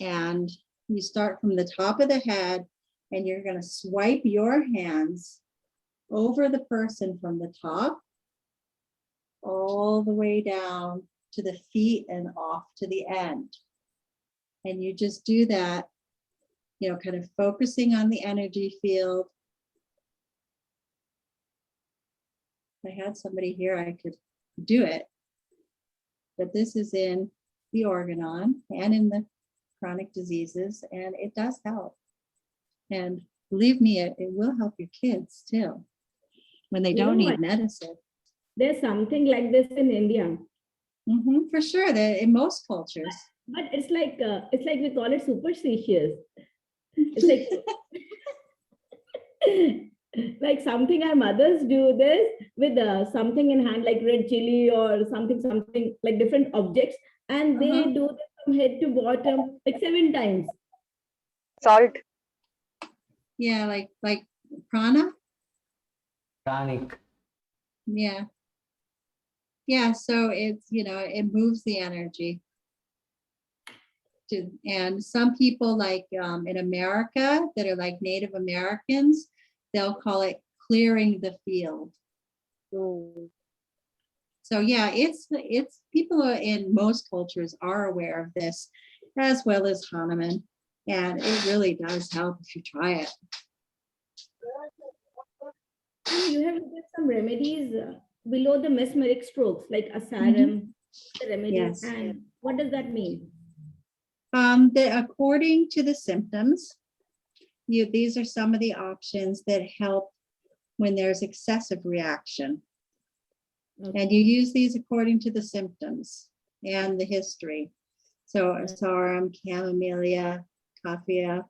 and you start from the top of the head and you're going to swipe your hands over the person from the top all the way down to the feet and off to the end. And you just do that, you know, kind of focusing on the energy field. If I had somebody here, I could do it. But this is in the organon and in the chronic diseases, and it does help. And believe me, it will help your kids too when they don't need medicine. There's something like this in India. For sure, that in most cultures. But it's like we call it superstitious. It's like like something our mothers do this with something in hand, like red chili or something like different objects, and they do this from head to bottom like 7 times. Salt. Yeah, like prana. Pranic. Yeah. Yeah, so it's, you know, it moves the energy. And some people like in America that are like Native Americans, they'll call it clearing the field. So yeah, it's people in most cultures are aware of this, as well as Hahneman, and it really does help if you try it. You have some remedies below the mesmeric strokes, like asaram, the remedy. Yes. And what does that mean? According to the symptoms, these are some of the options that help when there's excessive reaction. Okay. And you use these according to the symptoms and the history. So asaram, camellia, coffea.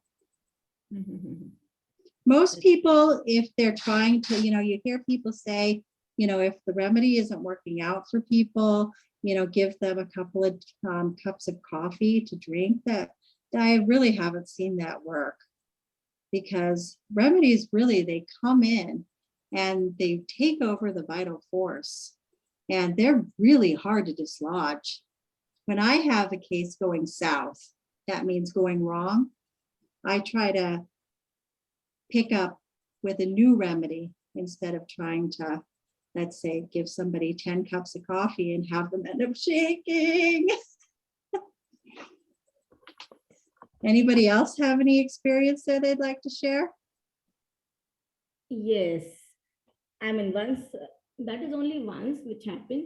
Most people, if they're trying to, you know, you hear people say, you know, if the remedy isn't working out for people, you know, give them a couple of cups of coffee to drink. That I really haven't seen that work, because remedies really, they come in and they take over the vital force. and they're really hard to dislodge. When I have a case going south, that means going wrong, I try to pick up with a new remedy instead of trying to, let's say, give somebody 10 cups of coffee and have them end up shaking. Anybody else have any experience that they'd like to share? Yes. I mean, once, that is only once which happened.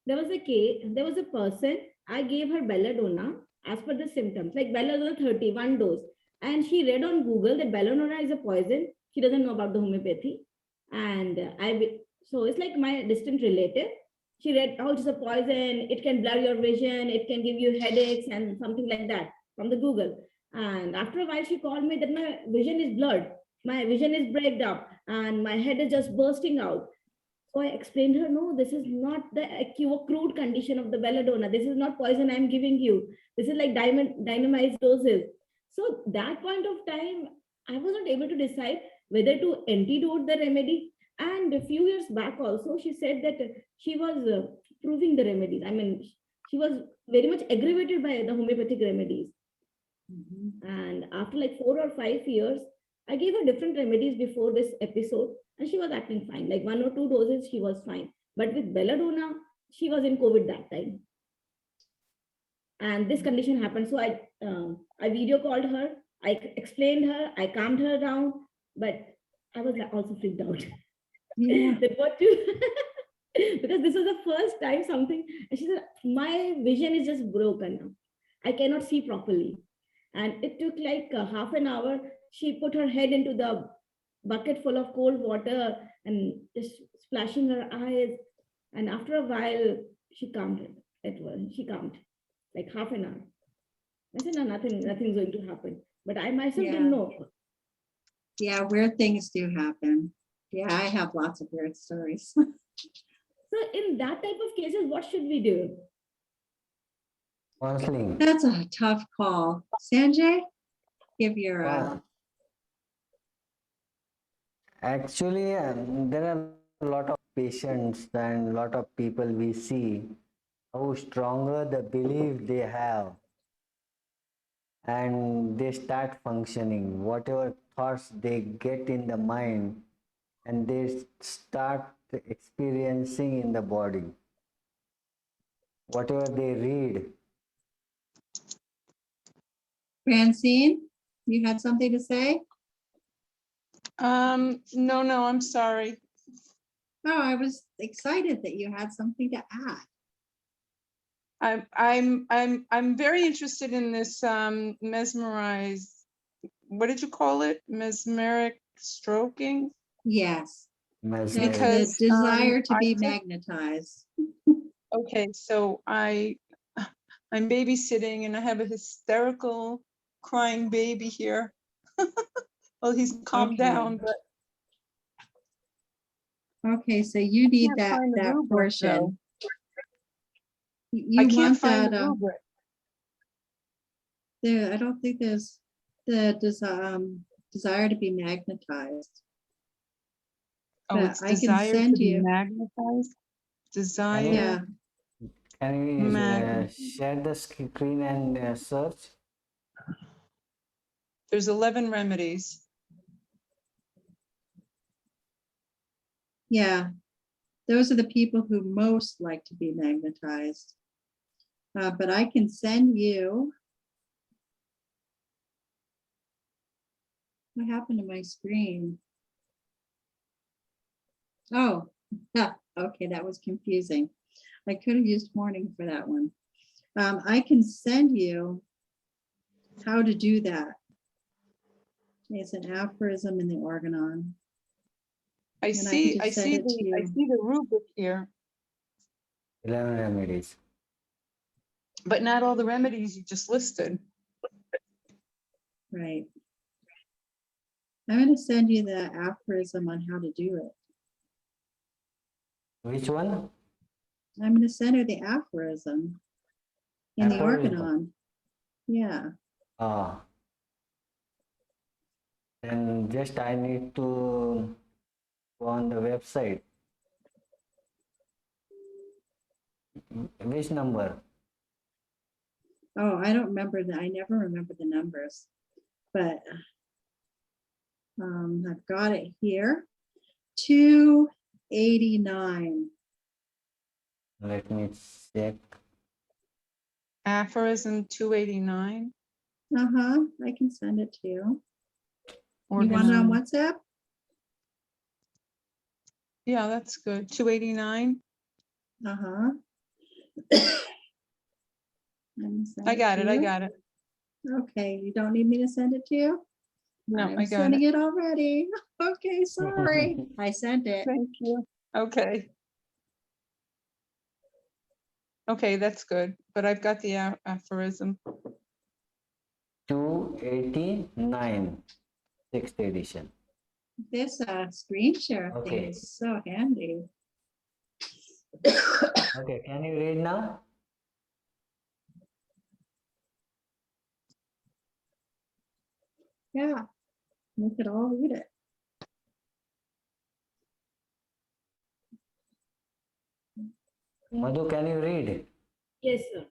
There was a person, I gave her belladonna as per the symptoms, like belladonna 31 dose. And she read on Google that belladonna is a poison. She doesn't know about the homeopathy. And so it's like my distant relative. She read, oh, it's a poison. It can blur your vision. It can give you headaches and something like that from the Google. And after a while, she called me that my vision is blurred. My vision is breaked up and my head is just bursting out. So I explained her, no, this is not the crude condition of the belladonna. This is not poison I'm giving you. This is like dynamized doses. So that point of time, I was not able to decide whether to antidote the remedy. And a few years back also, she said that she was proving the remedies. I mean, she was very much aggravated by the homeopathic remedies. And after like 4 or 5 years, I gave her different remedies before this episode, and she was acting fine. Like 1 or 2 doses, she was fine. But with belladonna, she was in COVID that time. And this condition happened. So I video called her, I explained her, I calmed her down, but I was also freaked out. Yeah. That what to because this was the first time something, and she said, my vision is just broken now. I cannot see properly. And it took like half an hour. She put her head into the bucket full of cold water and just splashing her eyes. And after a while, she calmed it. She calmed like half an hour. I said, no, nothing's going to happen. But I myself didn't know. Yeah, weird things do happen. Yeah, I have lots of weird stories. So in that type of cases, what should we do? Counseling. That's a tough call. Sanjay, give your Actually, there are a lot of patients and a lot of people we see how stronger the belief they have, and they start functioning. Whatever thoughts they get in the mind, and they start experiencing in the body. Whatever they read. Francine, you had something to say? No, I'm sorry. Oh, I was excited that you had something to add. I'm very interested in this mesmerized, what did you call it? Mesmeric stroking? Yes. That's the Because desire to I be just- magnetized. Okay, so I'm babysitting and I have a hysterical crying baby here. Well, he's calmed Okay. down, but Okay, so you need can't that find the that rubric, portion. I You can't want find that the rubric. I don't think there's the desire to be magnetized. Oh, But it's I can desire send to be you. magnetized. Desire. Yeah. Can we Magnet. share the screen and search? There's 11 remedies. Yeah. Those are the people who most like to be magnetized. But I can send you. What happened to my screen? Oh, okay, that was confusing. I could have used morning for that one. I can send you how to do that. It's an aphorism in the organon. I And see can just send it to I you. see the rubric here, 11 remedies. but not all the remedies you just listed. Right. I'm going to send you the aphorism on how to do it. Which one? I'm going to send her the aphorism in the Aphorism. organon. Yeah. Ah. And just I need to go on the website. which number? Oh, I don't remember I never remember the numbers, but I've got it here. 289. Let me check. Aphorism 289. I can send it to you. You want it on Organize. WhatsApp? Yeah, that's good. 289. I got it. I got it. Okay, you don't need me to send it to you? No, I'm I got sending it. it already. Okay, sorry. I sent it. Thank you. Okay. Okay, that's good. But I've got the aphorism. 289, 6th edition. This screen share thing Okay. is so handy. Okay, can you read now? Yeah, we could all read it. Madhu, can you read? Yes, sir.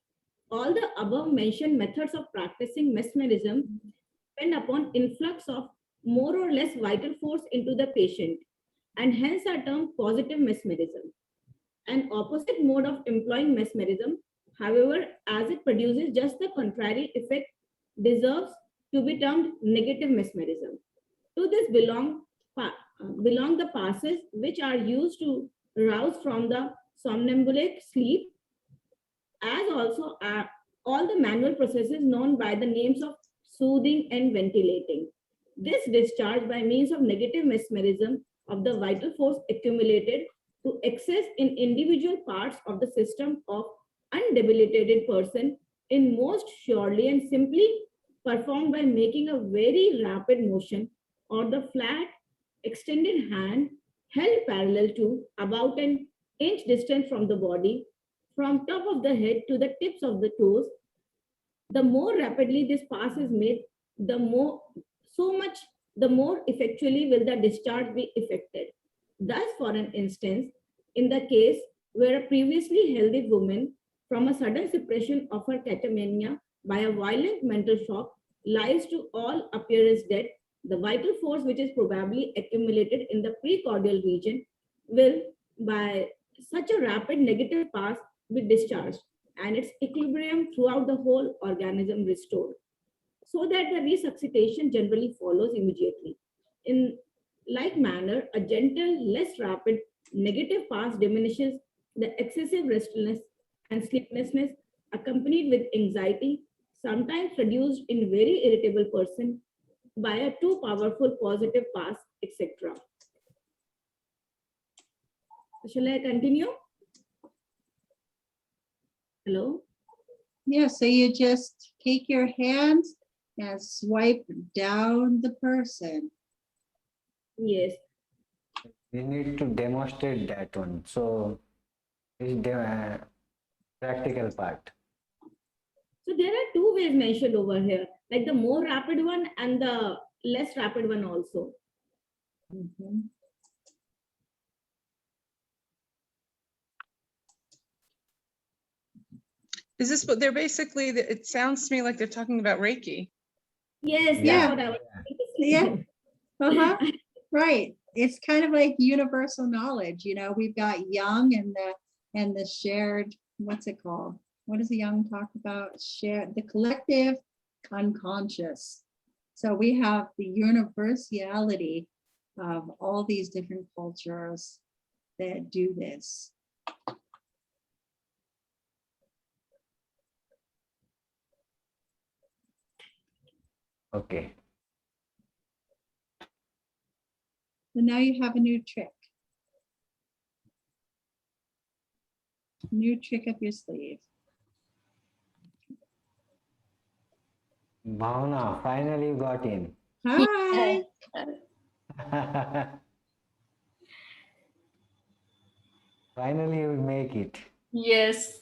All the above mentioned methods of practicing mesmerism depend upon influx of more or less vital force into the patient, and hence are termed positive mesmerism. An opposite mode of employing mesmerism, however, as it produces just the contrary effect, deserves to be termed negative mesmerism. To this belong the passes which are used to rouse from the somnambulic sleep, as also are all the manual processes known by the names of soothing and ventilating. This discharge by means of negative mesmerism of the vital force accumulated to excess in individual parts of the system of undebilitated person in most surely and simply performed by making a very rapid motion or the flat extended hand held parallel to about an inch distance from the body, from top of the head to the tips of the toes. The more rapidly this pass is made, the more effectually will the discharge be effected. Thus, for an instance, in the case where a previously healthy woman from a sudden suppression of her catamania by a violent mental shock lies to all appearance dead, the vital force which is probably accumulated in the precordial region will, by such a rapid negative pass, be discharged and its equilibrium throughout the whole organism restored, so that the resuscitation generally follows immediately. In like manner, a gentle, less rapid negative pass diminishes the excessive restlessness and sleeplessness accompanied with anxiety, sometimes produced in very irritable person by a too powerful positive pass, etc. Shall I continue? Hello? Yeah, so you just take your hands and swipe down the person. Yes. We need to demonstrate that one. So, it's the practical part. So there are two ways mentioned over here, like the more rapid one and the less rapid one also. Is this what they're basically, it sounds to me like they're talking about Reiki. Yes, Yeah. that's what I was Yeah. thinking. Right. It's kind of like universal knowledge. You know, we've got Jung and the shared, what's it called? What does Jung talk about? Shared, the collective unconscious. So we have the universality of all these different cultures that do this. Okay. So now you have a new trick. New trick up your sleeve. Bhavna, finally you got in. Hi. Finally you make it. Yes.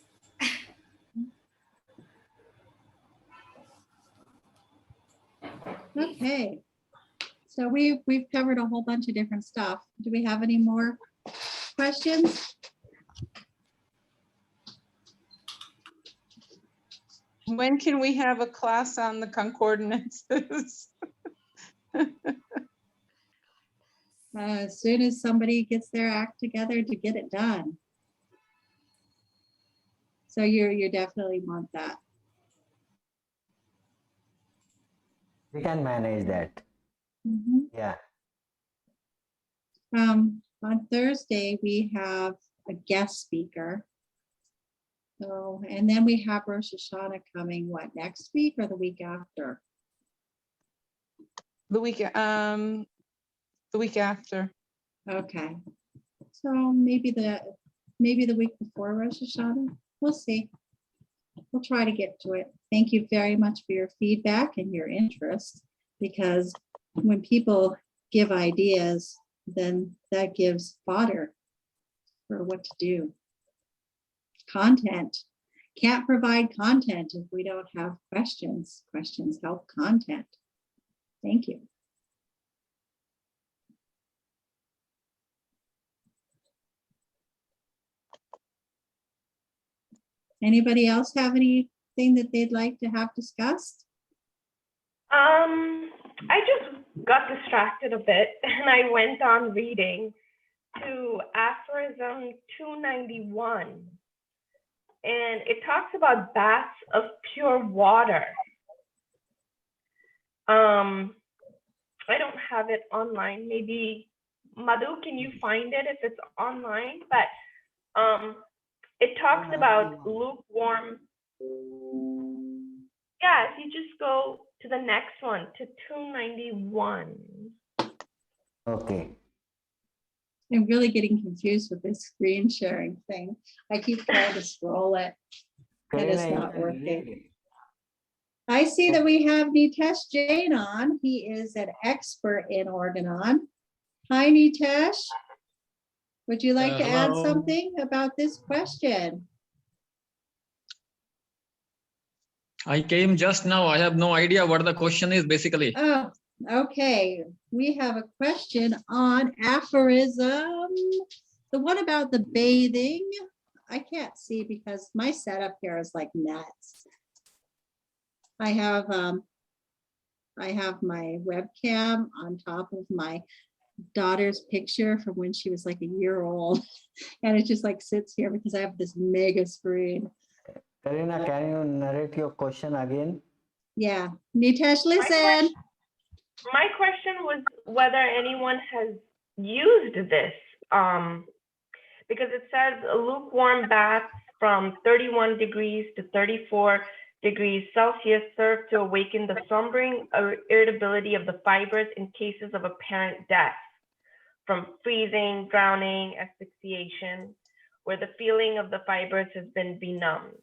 Okay. So we've covered a whole bunch of different stuff. Do we have any more questions? When can we have a class on the concordances? As soon as somebody gets their act together to get it done. So you definitely want that. We can manage that. Mhm. Yeah. On Thursday, we have a guest speaker. So, and then we have Rosh Hashanah coming, what, next week or the week after? The week after. Okay. So maybe the week before Rosh Hashanah. We'll see. We'll try to get to it. Thank you very much for your feedback and your interest, because when people give ideas, then that gives fodder for what to do. Content. Can't provide content if we don't have questions. Questions help content. Thank you. Anybody else have anything that they'd like to have discussed? I just got distracted a bit and I went on reading to aphorism 291. And it talks about baths of pure water. I don't have it online. Maybe Madhu, can you find it if it's online? But it talks about lukewarm. Yeah, if you just go to the next one, to 291. Okay. I'm really getting confused with this screen sharing thing. I keep trying to scroll it and it's Karina, not you can working. read it. I see that we have Nitesh Jain on. He is an expert in organon. Hi, Nitesh. Would you like to add Hello. something about this question? I came just now. I have no idea what the question is basically. Oh, okay. We have a question on aphorism. The one about the bathing. I can't see because my setup here is like nuts. I have my webcam on top of my daughter's picture from when she was like a year old. And it just like sits here because I have this mega screen. Karina, can you narrate your question again? Yeah, Nitesh, listen. My question was whether anyone has used this, because it says a lukewarm bath from 31 degrees to 34 degrees Celsius serve to awaken the slumbering or irritability of the fibers in cases of apparent death from freezing, drowning, asphyxiation, where the feeling of the fibers has been benumbed.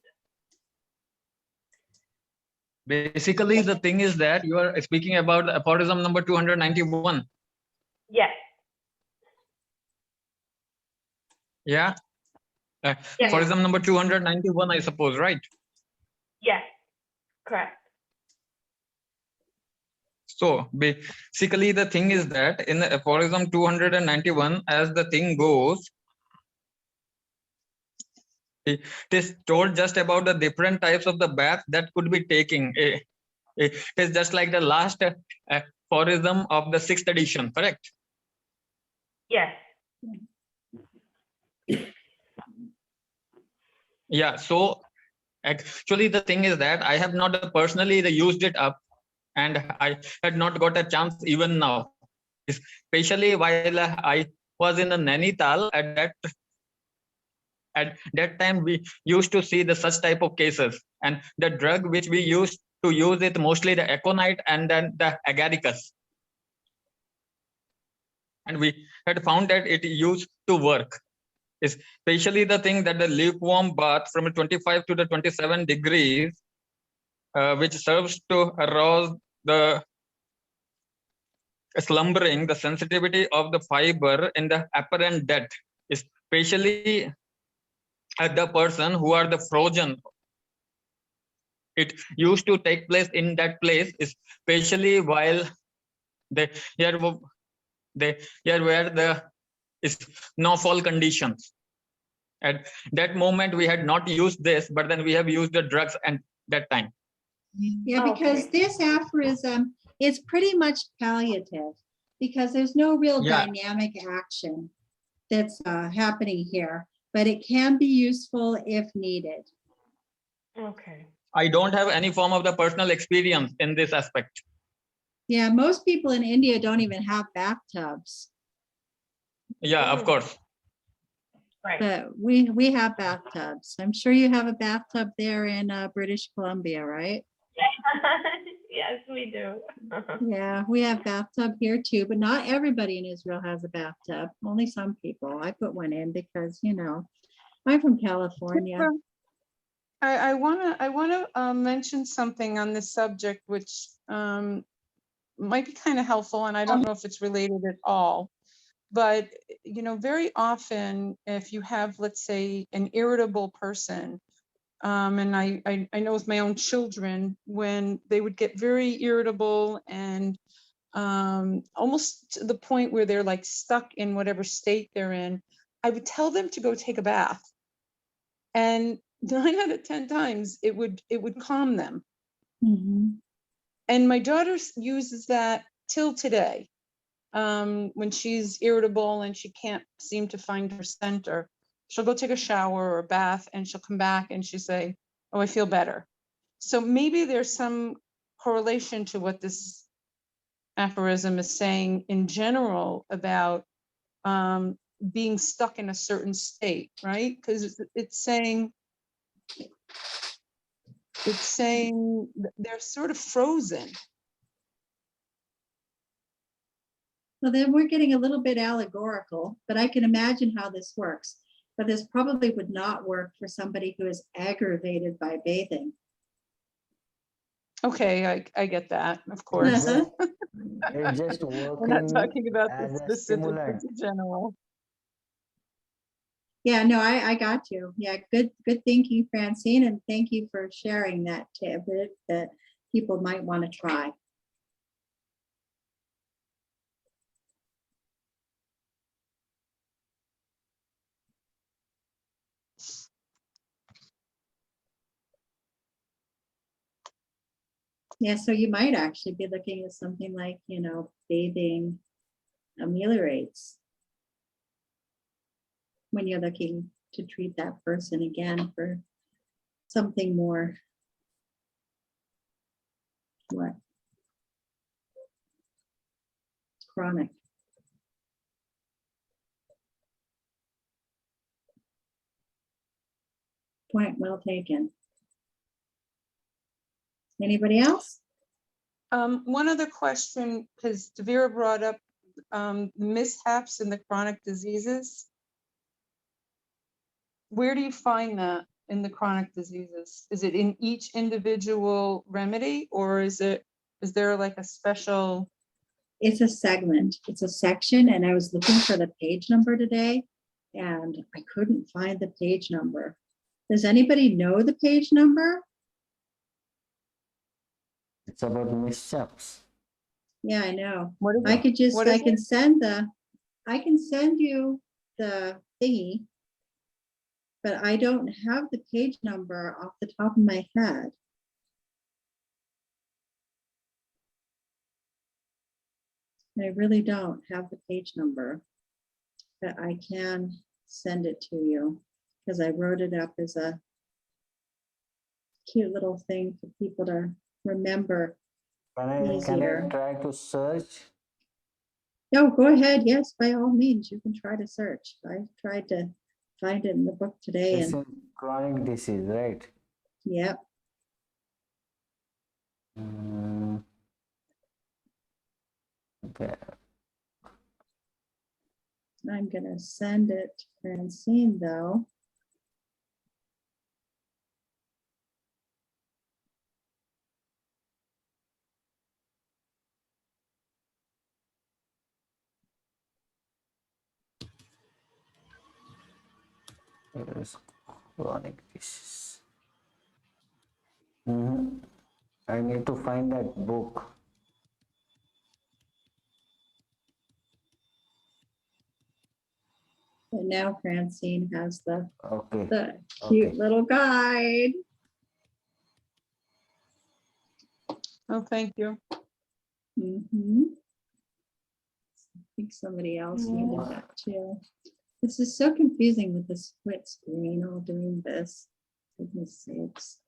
Basically, the thing is that you are speaking about aphorism number 291. Yes. Yeah. Yes. Aphorism number 291, I suppose, right? Yes, correct. So basically, the thing is that in the aphorism 291, as the thing goes, it is told just about the different types of the bath that could be taking. It is just like the last aphorism of the 6th edition, correct? Yes. Yeah, so actually the thing is that I have not personally used it up, and I had not got a chance even now, especially while I was in a Nainital. At that time we used to see the such type of cases, and the drug which we used to use it mostly the aconite and then the agaricus, and we had found that it used to work, especially the thing that the lukewarm bath from 25 to the 27 degrees, which serves to arouse the slumbering, the sensitivity of the fiber in the apparent death, especially at the person who are the frozen. It used to take place in that place, especially while where the snowfall conditions. At that moment we had not used this, but then we have used the drugs, and that time. Yeah, because this aphorism is pretty much palliative because there's no real Yeah. dynamic action that's happening here, but it can be useful if needed. Okay. I don't have any form of the personal experience in this aspect. Yeah, most people in India don't even have bathtubs, Yeah, of course. Right. but we have bathtubs. I'm sure you have a bathtub there in British Columbia, right? Yes, we do. Yeah, we have bathtub here too, but not everybody in Israel has a bathtub. Only some people. I put one in because, you know, I'm from California. I wanna mention something on this subject, which might be kind of helpful, and I don't know if it's related at all. But you know, very often, if you have, let's say, an irritable person, and I know with my own children, when they would get very irritable and almost to the point where they're like stuck in whatever state they're in, I would tell them to go take a bath. And 9 out of 10 times it would calm them. Mhm. And my daughter uses that till today. When she's irritable and she can't seem to find her center, she'll go take a shower or a bath and she'll come back and she'll say, oh, I feel better. So maybe there's some correlation to what this aphorism is saying in general about being stuck in a certain state, right? Because it's saying they're sort of frozen. Well, then we're getting a little bit allegorical, but I can imagine how this works. But this probably would not work for somebody who is aggravated by bathing. Okay, I get that, of course. It's just We're not working talking about as the a specific, stimulant. it's general. Yeah, no, I got you. Yeah, good thinking, Francine, and thank you for sharing that tip that people might want to try. Yeah, so you might actually be looking at something like, you know, bathing ameliorates when you're looking to treat that person again for something more, what? Chronic. Point well taken. Anybody else? One other question, because Devira brought up mishaps in the chronic diseases. Where do you find that in the chronic diseases? Is it in each individual remedy, or is there like a special? It's a segment, it's a section, and I was looking for the page number today, and I couldn't find the page number. Does anybody know the page number? It's about mishaps. Yeah, I know. What is I it? could just, What is I can send you the thingy, but I don't have the page number off the top of my head. I really don't have the page number, but I can send it to you because I wrote it up as a cute little thing for people to remember Can I easier. try to search? No, go ahead. Yes, by all means, you can try to search. I tried to find it in the book today, It's and a chronic disease, right? yep. Okay. I'm gonna send it to Francine though. It is chronic disease. I need to find that book. And now Francine has the Okay. cute Okay. little guide. Oh, thank you. I think somebody else needed that too. This is so confusing with the split screen, all doing this. Goodness sakes.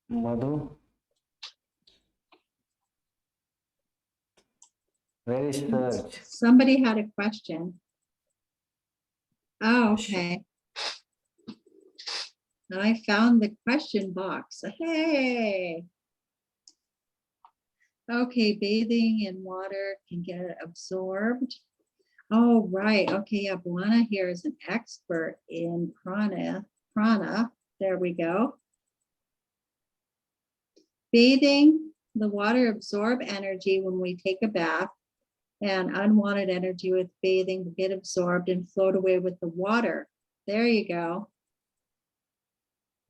Madhu, where is search? Somebody had a question. Oh, okay. I found the question box. Hey. Okay, bathing in water can get absorbed. Oh, right. Okay, yeah, Buana here is an expert in prana. There we go. Bathing, the water absorb energy when we take a bath, and unwanted energy with bathing will get absorbed and float away with the water. There you go.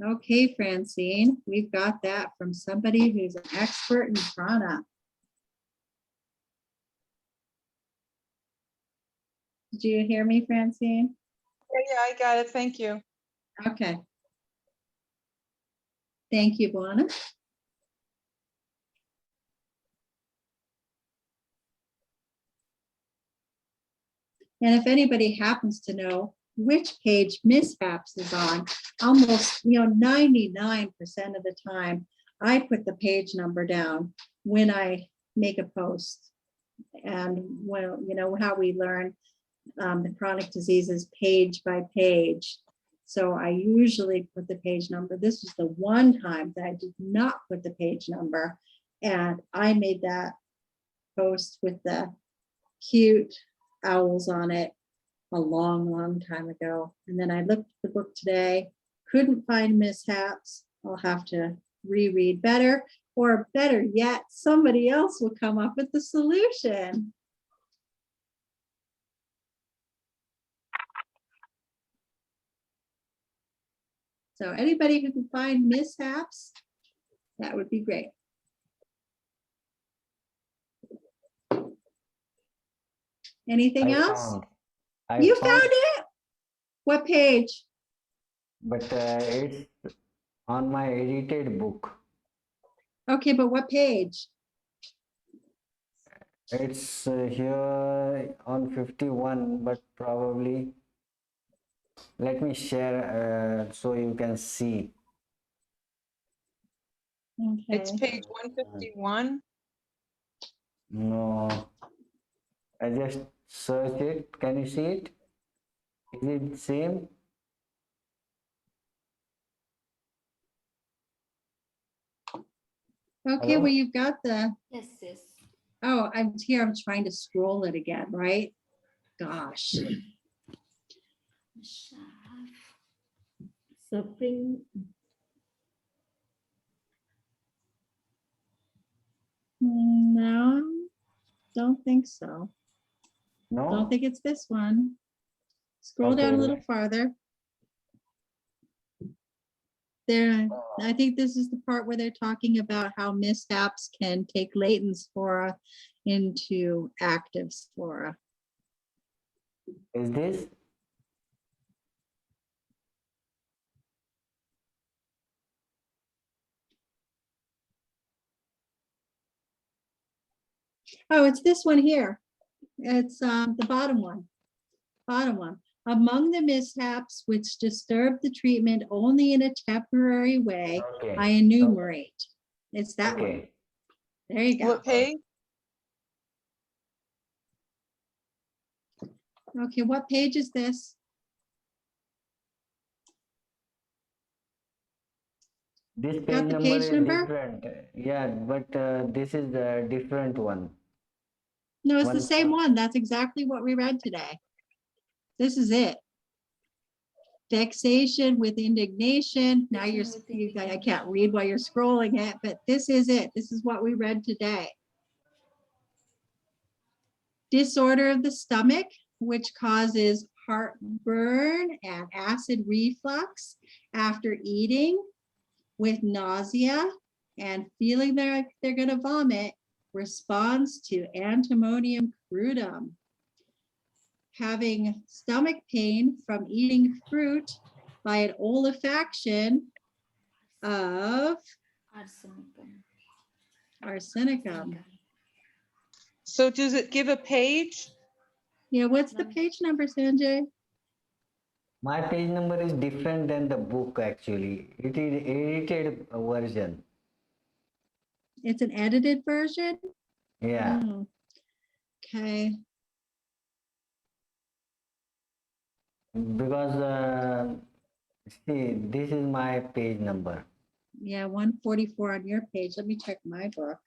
Okay, Francine, we've got that from somebody who's an expert in prana. Did you hear me, Francine? Yeah, I got it. Thank you. Okay. Thank you, Buana. And if anybody happens to know which page Mishaps is on, almost 99% of the time, I put the page number down when I make a post. And well, how we learn the chronic diseases page by page. So I usually put the page number. This was the one time that I did not put the page number. And I made that post with the cute owls on it a long time ago. And then I looked at the book today, couldn't find Mishaps. I'll have to reread better, or better yet, somebody else will come up with the solution. So anybody who can find Mishaps, that would be great. Anything else? You found it? What page? But it's on my edited book. Okay, but what page? It's here on 51, but probably let me share so you can see. Okay. It's page 151. No, I just search it. Can you see it? Is it the same? Okay, Hello? well, you've got the, Yes, yes. oh, I'm here, I'm trying to scroll it again, right? Gosh. Suffering. No, don't think so. No? Don't think it's this one. Scroll down a little farther. There, I think this is the part where they're talking about how Mishaps can take latent spora into active spora. Is this? Oh, it's this one here. It's the bottom one. Bottom one. Among the mishaps which disturb the treatment only in a temporary way, Okay. I enumerate. It's that one. Okay. There you go. What page? Okay, what page is this? This Got page the number page is number? different. Yeah, but this is the different one. No, it's the One- same one. That's exactly what we read today. This is it. Vexation with indignation. Now I can't read while you're scrolling it, but this is it. This is what we read today. Disorder of the stomach, which causes heartburn and acid reflux after eating, with nausea and feeling like they're going to vomit, responds to antimonium crudum. Having stomach pain from eating fruit by an olefaction of Arsenicum. arsenicum. So does it give a page? Yeah, what's the page number, Sanjay? My page number is different than the book actually. It is edited version. It's an edited version? Yeah. Oh, okay. Because see, this is my page number. Yeah, 144 on your page. Let me check my book.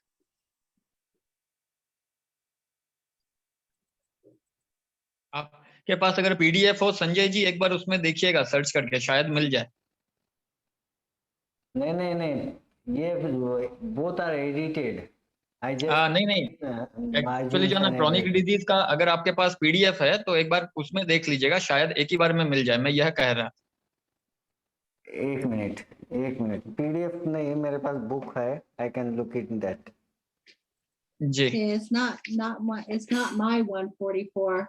आपके पास अगर PDF हो संजय जी एक बार उसमें देखिएगा search करके शायद मिल जाए. नहीं ये both are edited. I just नहीं एक्चुअली जो है ना क्रॉनिक डिजीज का अगर आपके पास पीडीएफ है तो एक बार उसमें देख लीजिएगा शायद एक ही बार में मिल जाए. मैं यह कह रहा. एक मिनट पीडीएफ नहीं मेरे पास बुक है. I can look it in that. जी. It's not my 144.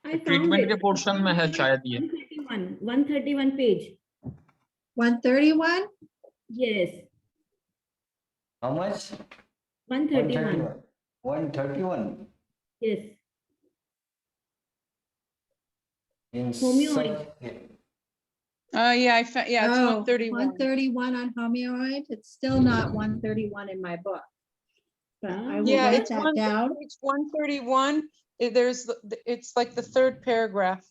I found treatment के it. पोर्शन में है शायद ये. 131 page. 131? Yes. How much? 131. 131. Yes. In Homeoid. such- Yeah, it's Oh, 131. 131 on homeoid. It's still not 131 in my book. But I will Yeah, write it's that down. It's 131. It's like the third paragraph.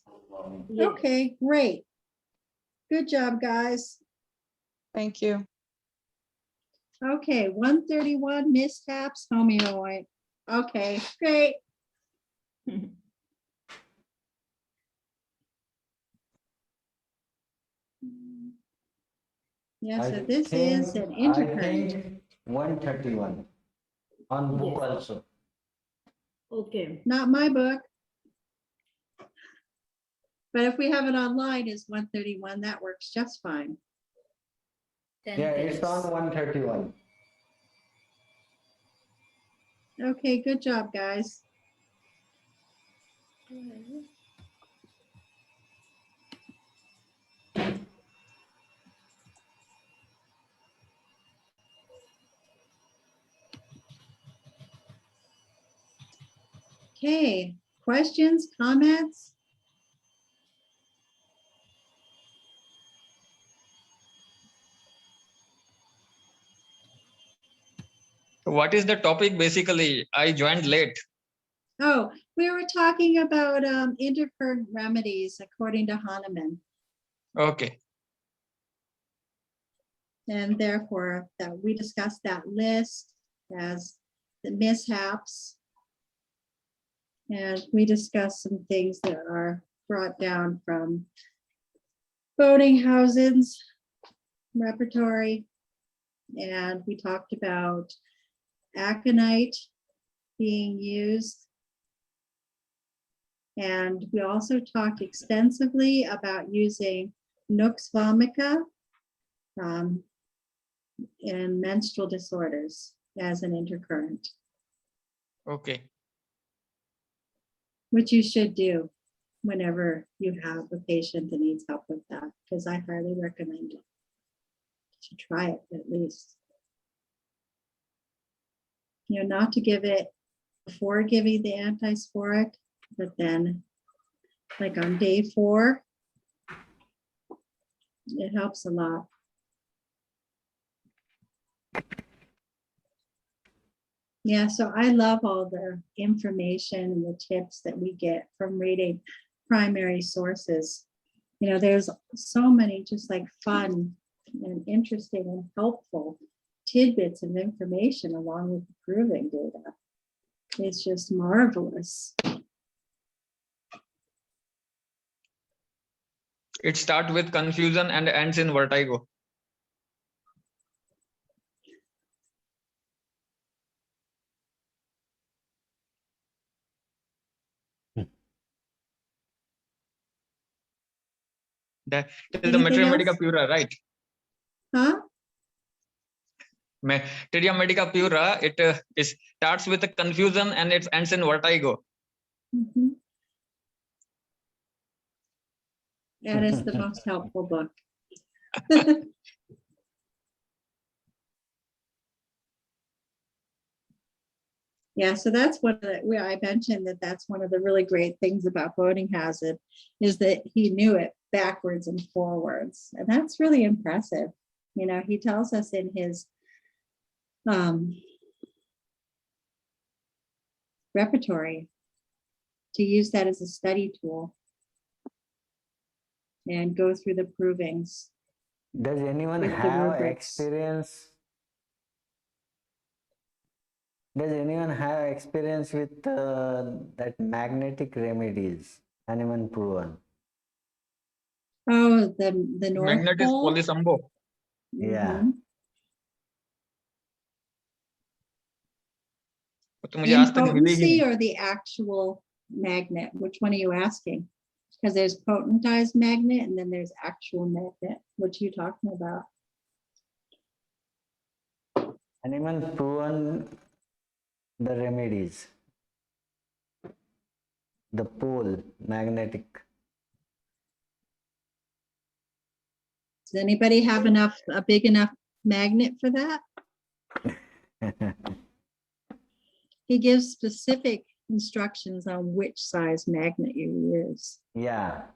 Yes. Okay, great. Good job, guys. Thank you. Okay, 131 mishaps homeoid. Okay, great. Yeah, so this is an I intercurrent. think 131 on book Yes. also. Okay. Not my book. But if we have it online, is 131, that works just fine. Yeah, it's on 131. Okay, good job, guys. Okay, questions, comments? What is the topic basically? I joined late. Oh, we were talking about intercurrent remedies according to Hahneman, Okay. and therefore that we discussed that list as the mishaps. And we discussed some things that are brought down from boating houses, repertory, and we talked about aconite being used. And we also talked extensively about using Nux vomica in menstrual disorders as an intercurrent, Okay. which you should do whenever you have a patient that needs help with that, because I highly recommend it. To try it at least. You know, not to give it before giving the antisporic, but then like on day 4, it helps a lot. Yeah, so I love all the information and the tips that we get from reading primary sources. You know, there's so many just like fun and interesting and helpful tidbits of information along with the proving data. It's just marvelous. It starts with confusion and ends in vertigo. That is the Anything Materia Medica else? Pura, right? Huh? Materia Medica Pura, it starts with a confusion and it ends in vertigo. Mhm. That is the most helpful book. Yeah, so that's one of the, where I mentioned that's one of the really great things about Bodinghausen is that he knew it backwards and forwards. And that's really impressive. You know, he tells us in his repertory to use that as a study tool and go through the provings. Does anyone With the have rubrics. experience? Does anyone have experience with that magnetic remedies, Hahneman proven? Oh, the North Magnetis Pole. polysambo. Yeah. Mhm. तो मुझे In आज तक मिली ही potency नहीं. or the actual magnet? Which one are you asking? Because there's potentized magnet and then there's actual magnet. What are you talking about? Hahneman proven the remedies. The pole, magnetic. Does anybody have a big enough magnet for that? He gives specific instructions on which size magnet you use. Yeah.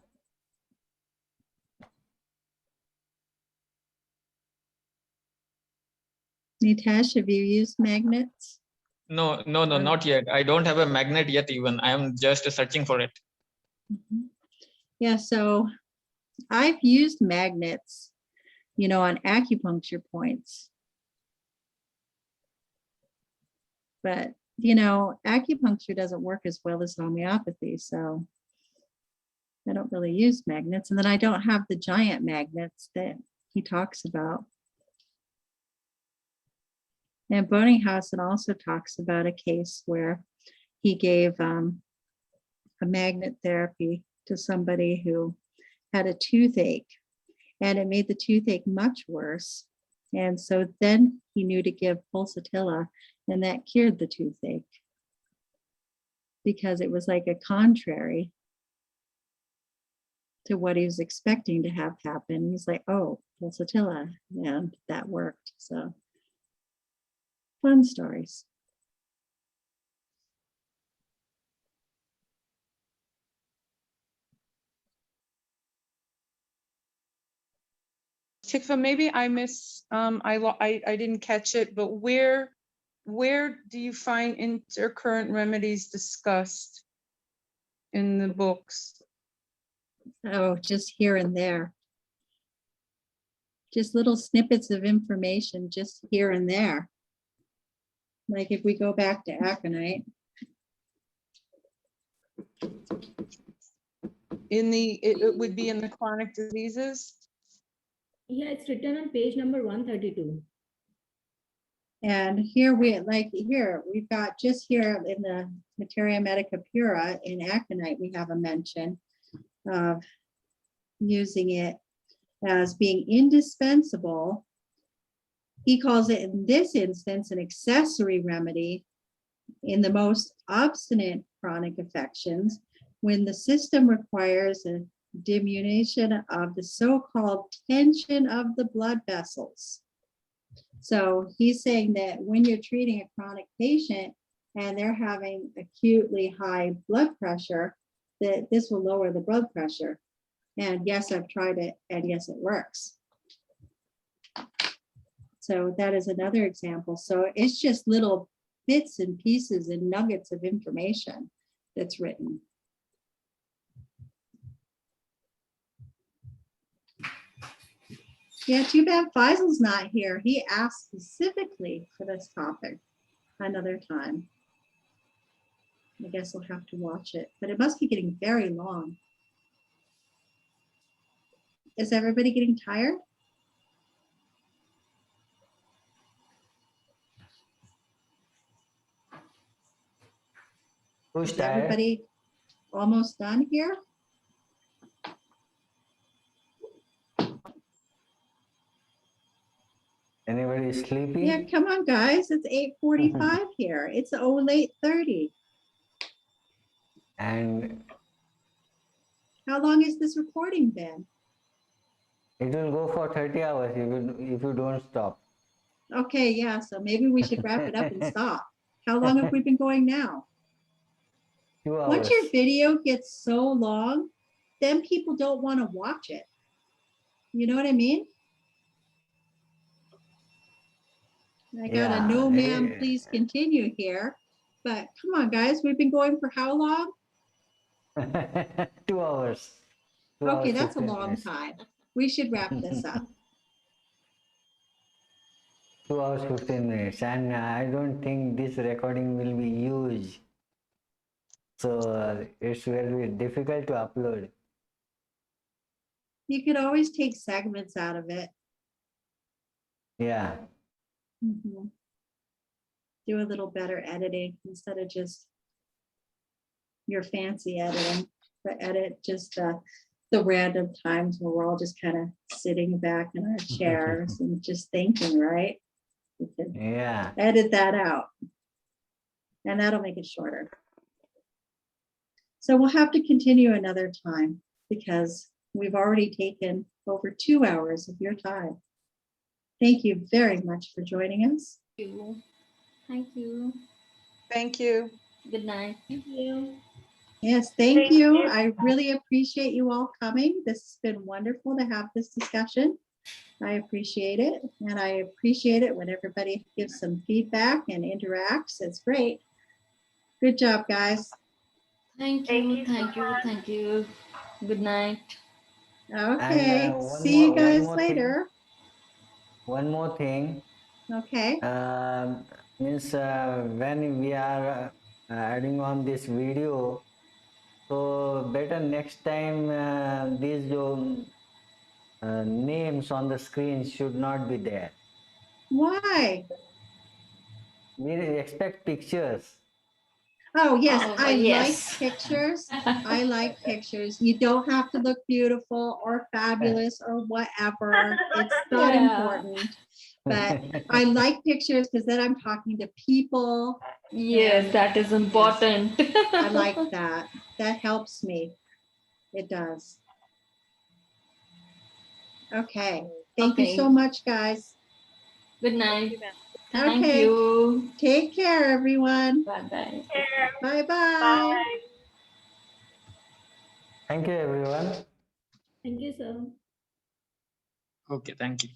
Nitesh, have you used magnets? No, not yet. I don't have a magnet yet even. I am just searching for it. Mhm. Yeah, so I've used magnets, you know, on acupuncture points. But, you know, acupuncture doesn't work as well as homeopathy, so I don't really use magnets. And then I don't have the giant magnets that he talks about. And Bonninghausen also talks about a case where he gave a magnet therapy to somebody who had a toothache, and it made the toothache much worse. And so then he knew to give pulsatilla, and that cured the toothache because it was like a contrary to what he was expecting to have happen. He's like, oh, pulsatilla, and that worked. So fun stories. Tikva, maybe I I didn't catch it, but where do you find intercurrent remedies discussed in the books? Oh, just here and there. Just little snippets of information just here and there. Like if we go back to aconite. It would be in the chronic diseases? Yeah, it's written on page number 132. And here we've got just here in the Materia Medica Pura in aconite, we have a mention of using it as being indispensable. He calls it in this instance an accessory remedy in the most obstinate chronic affections when the system requires a diminution of the so-called tension of the blood vessels. So he's saying that when you're treating a chronic patient and they're having acutely high blood pressure, that this will lower the blood pressure. And yes, I've tried it, and yes, it works. So that is another example. So it's just little bits and pieces and nuggets of information that's written. Yeah, too bad Faisal's not here. He asked specifically for this topic another time. I guess we'll have to watch it, but it must be getting very long. Is everybody getting tired? Who's Is tired? everybody almost done here? Anybody sleepy? Yeah, come on, guys. It's 8:45 here. It's 8:30. And How long has this recording been? it will go for 30 hours if you don't stop. Okay, yeah, so maybe we should wrap it up and stop. How long have we been going now? 2 Once hours. your video gets so long, then people don't want to watch it. You know what I mean? I got a Yeah, no ma'am, please continue here. But come on, guys, we've been going for how long? 2 hours. 2 Okay, hours, that's a 15 long minutes. time. We should wrap this up. 2 hours 15 minutes, and I don't think this recording will be used, so it's very difficult to upload. You could always take segments out of it. Yeah, Mhm. Do a little better editing instead of just your fancy editing, but edit just the random times where we're all just kind of sitting back in our chairs and just thinking, right? We could yeah. edit that out, and that'll make it shorter. So we'll have to continue another time because we've already taken over 2 hours of your time. Thank you very much for joining us. Thank you. Thank you. Good night. Thank you. Yes, thank you. I really appreciate you all coming. This has been wonderful to have this discussion. I appreciate it. And I appreciate it when everybody gives some feedback and interacts. It's great. Good job, guys. Thank you. Thank you. Thank you. Good night. Okay, And see you guys later. One more thing. Okay. Means when we are adding on this video, so better next time these names on the screen should not be there. Why? We expect pictures. Oh, yes, Oh, I yes. like pictures. I like pictures. You don't have to look beautiful or fabulous or whatever. It's not Yeah. important. But I like pictures because then I'm talking to people. Yes, and that is important. I like that. That helps me. It does. Okay. Thank you so Okay. much, guys. Good night. Thank Okay. you. Take care, everyone. Bye-bye. Bye-bye. Bye. Thank you, everyone. Thank you, sir. Okay, thank you.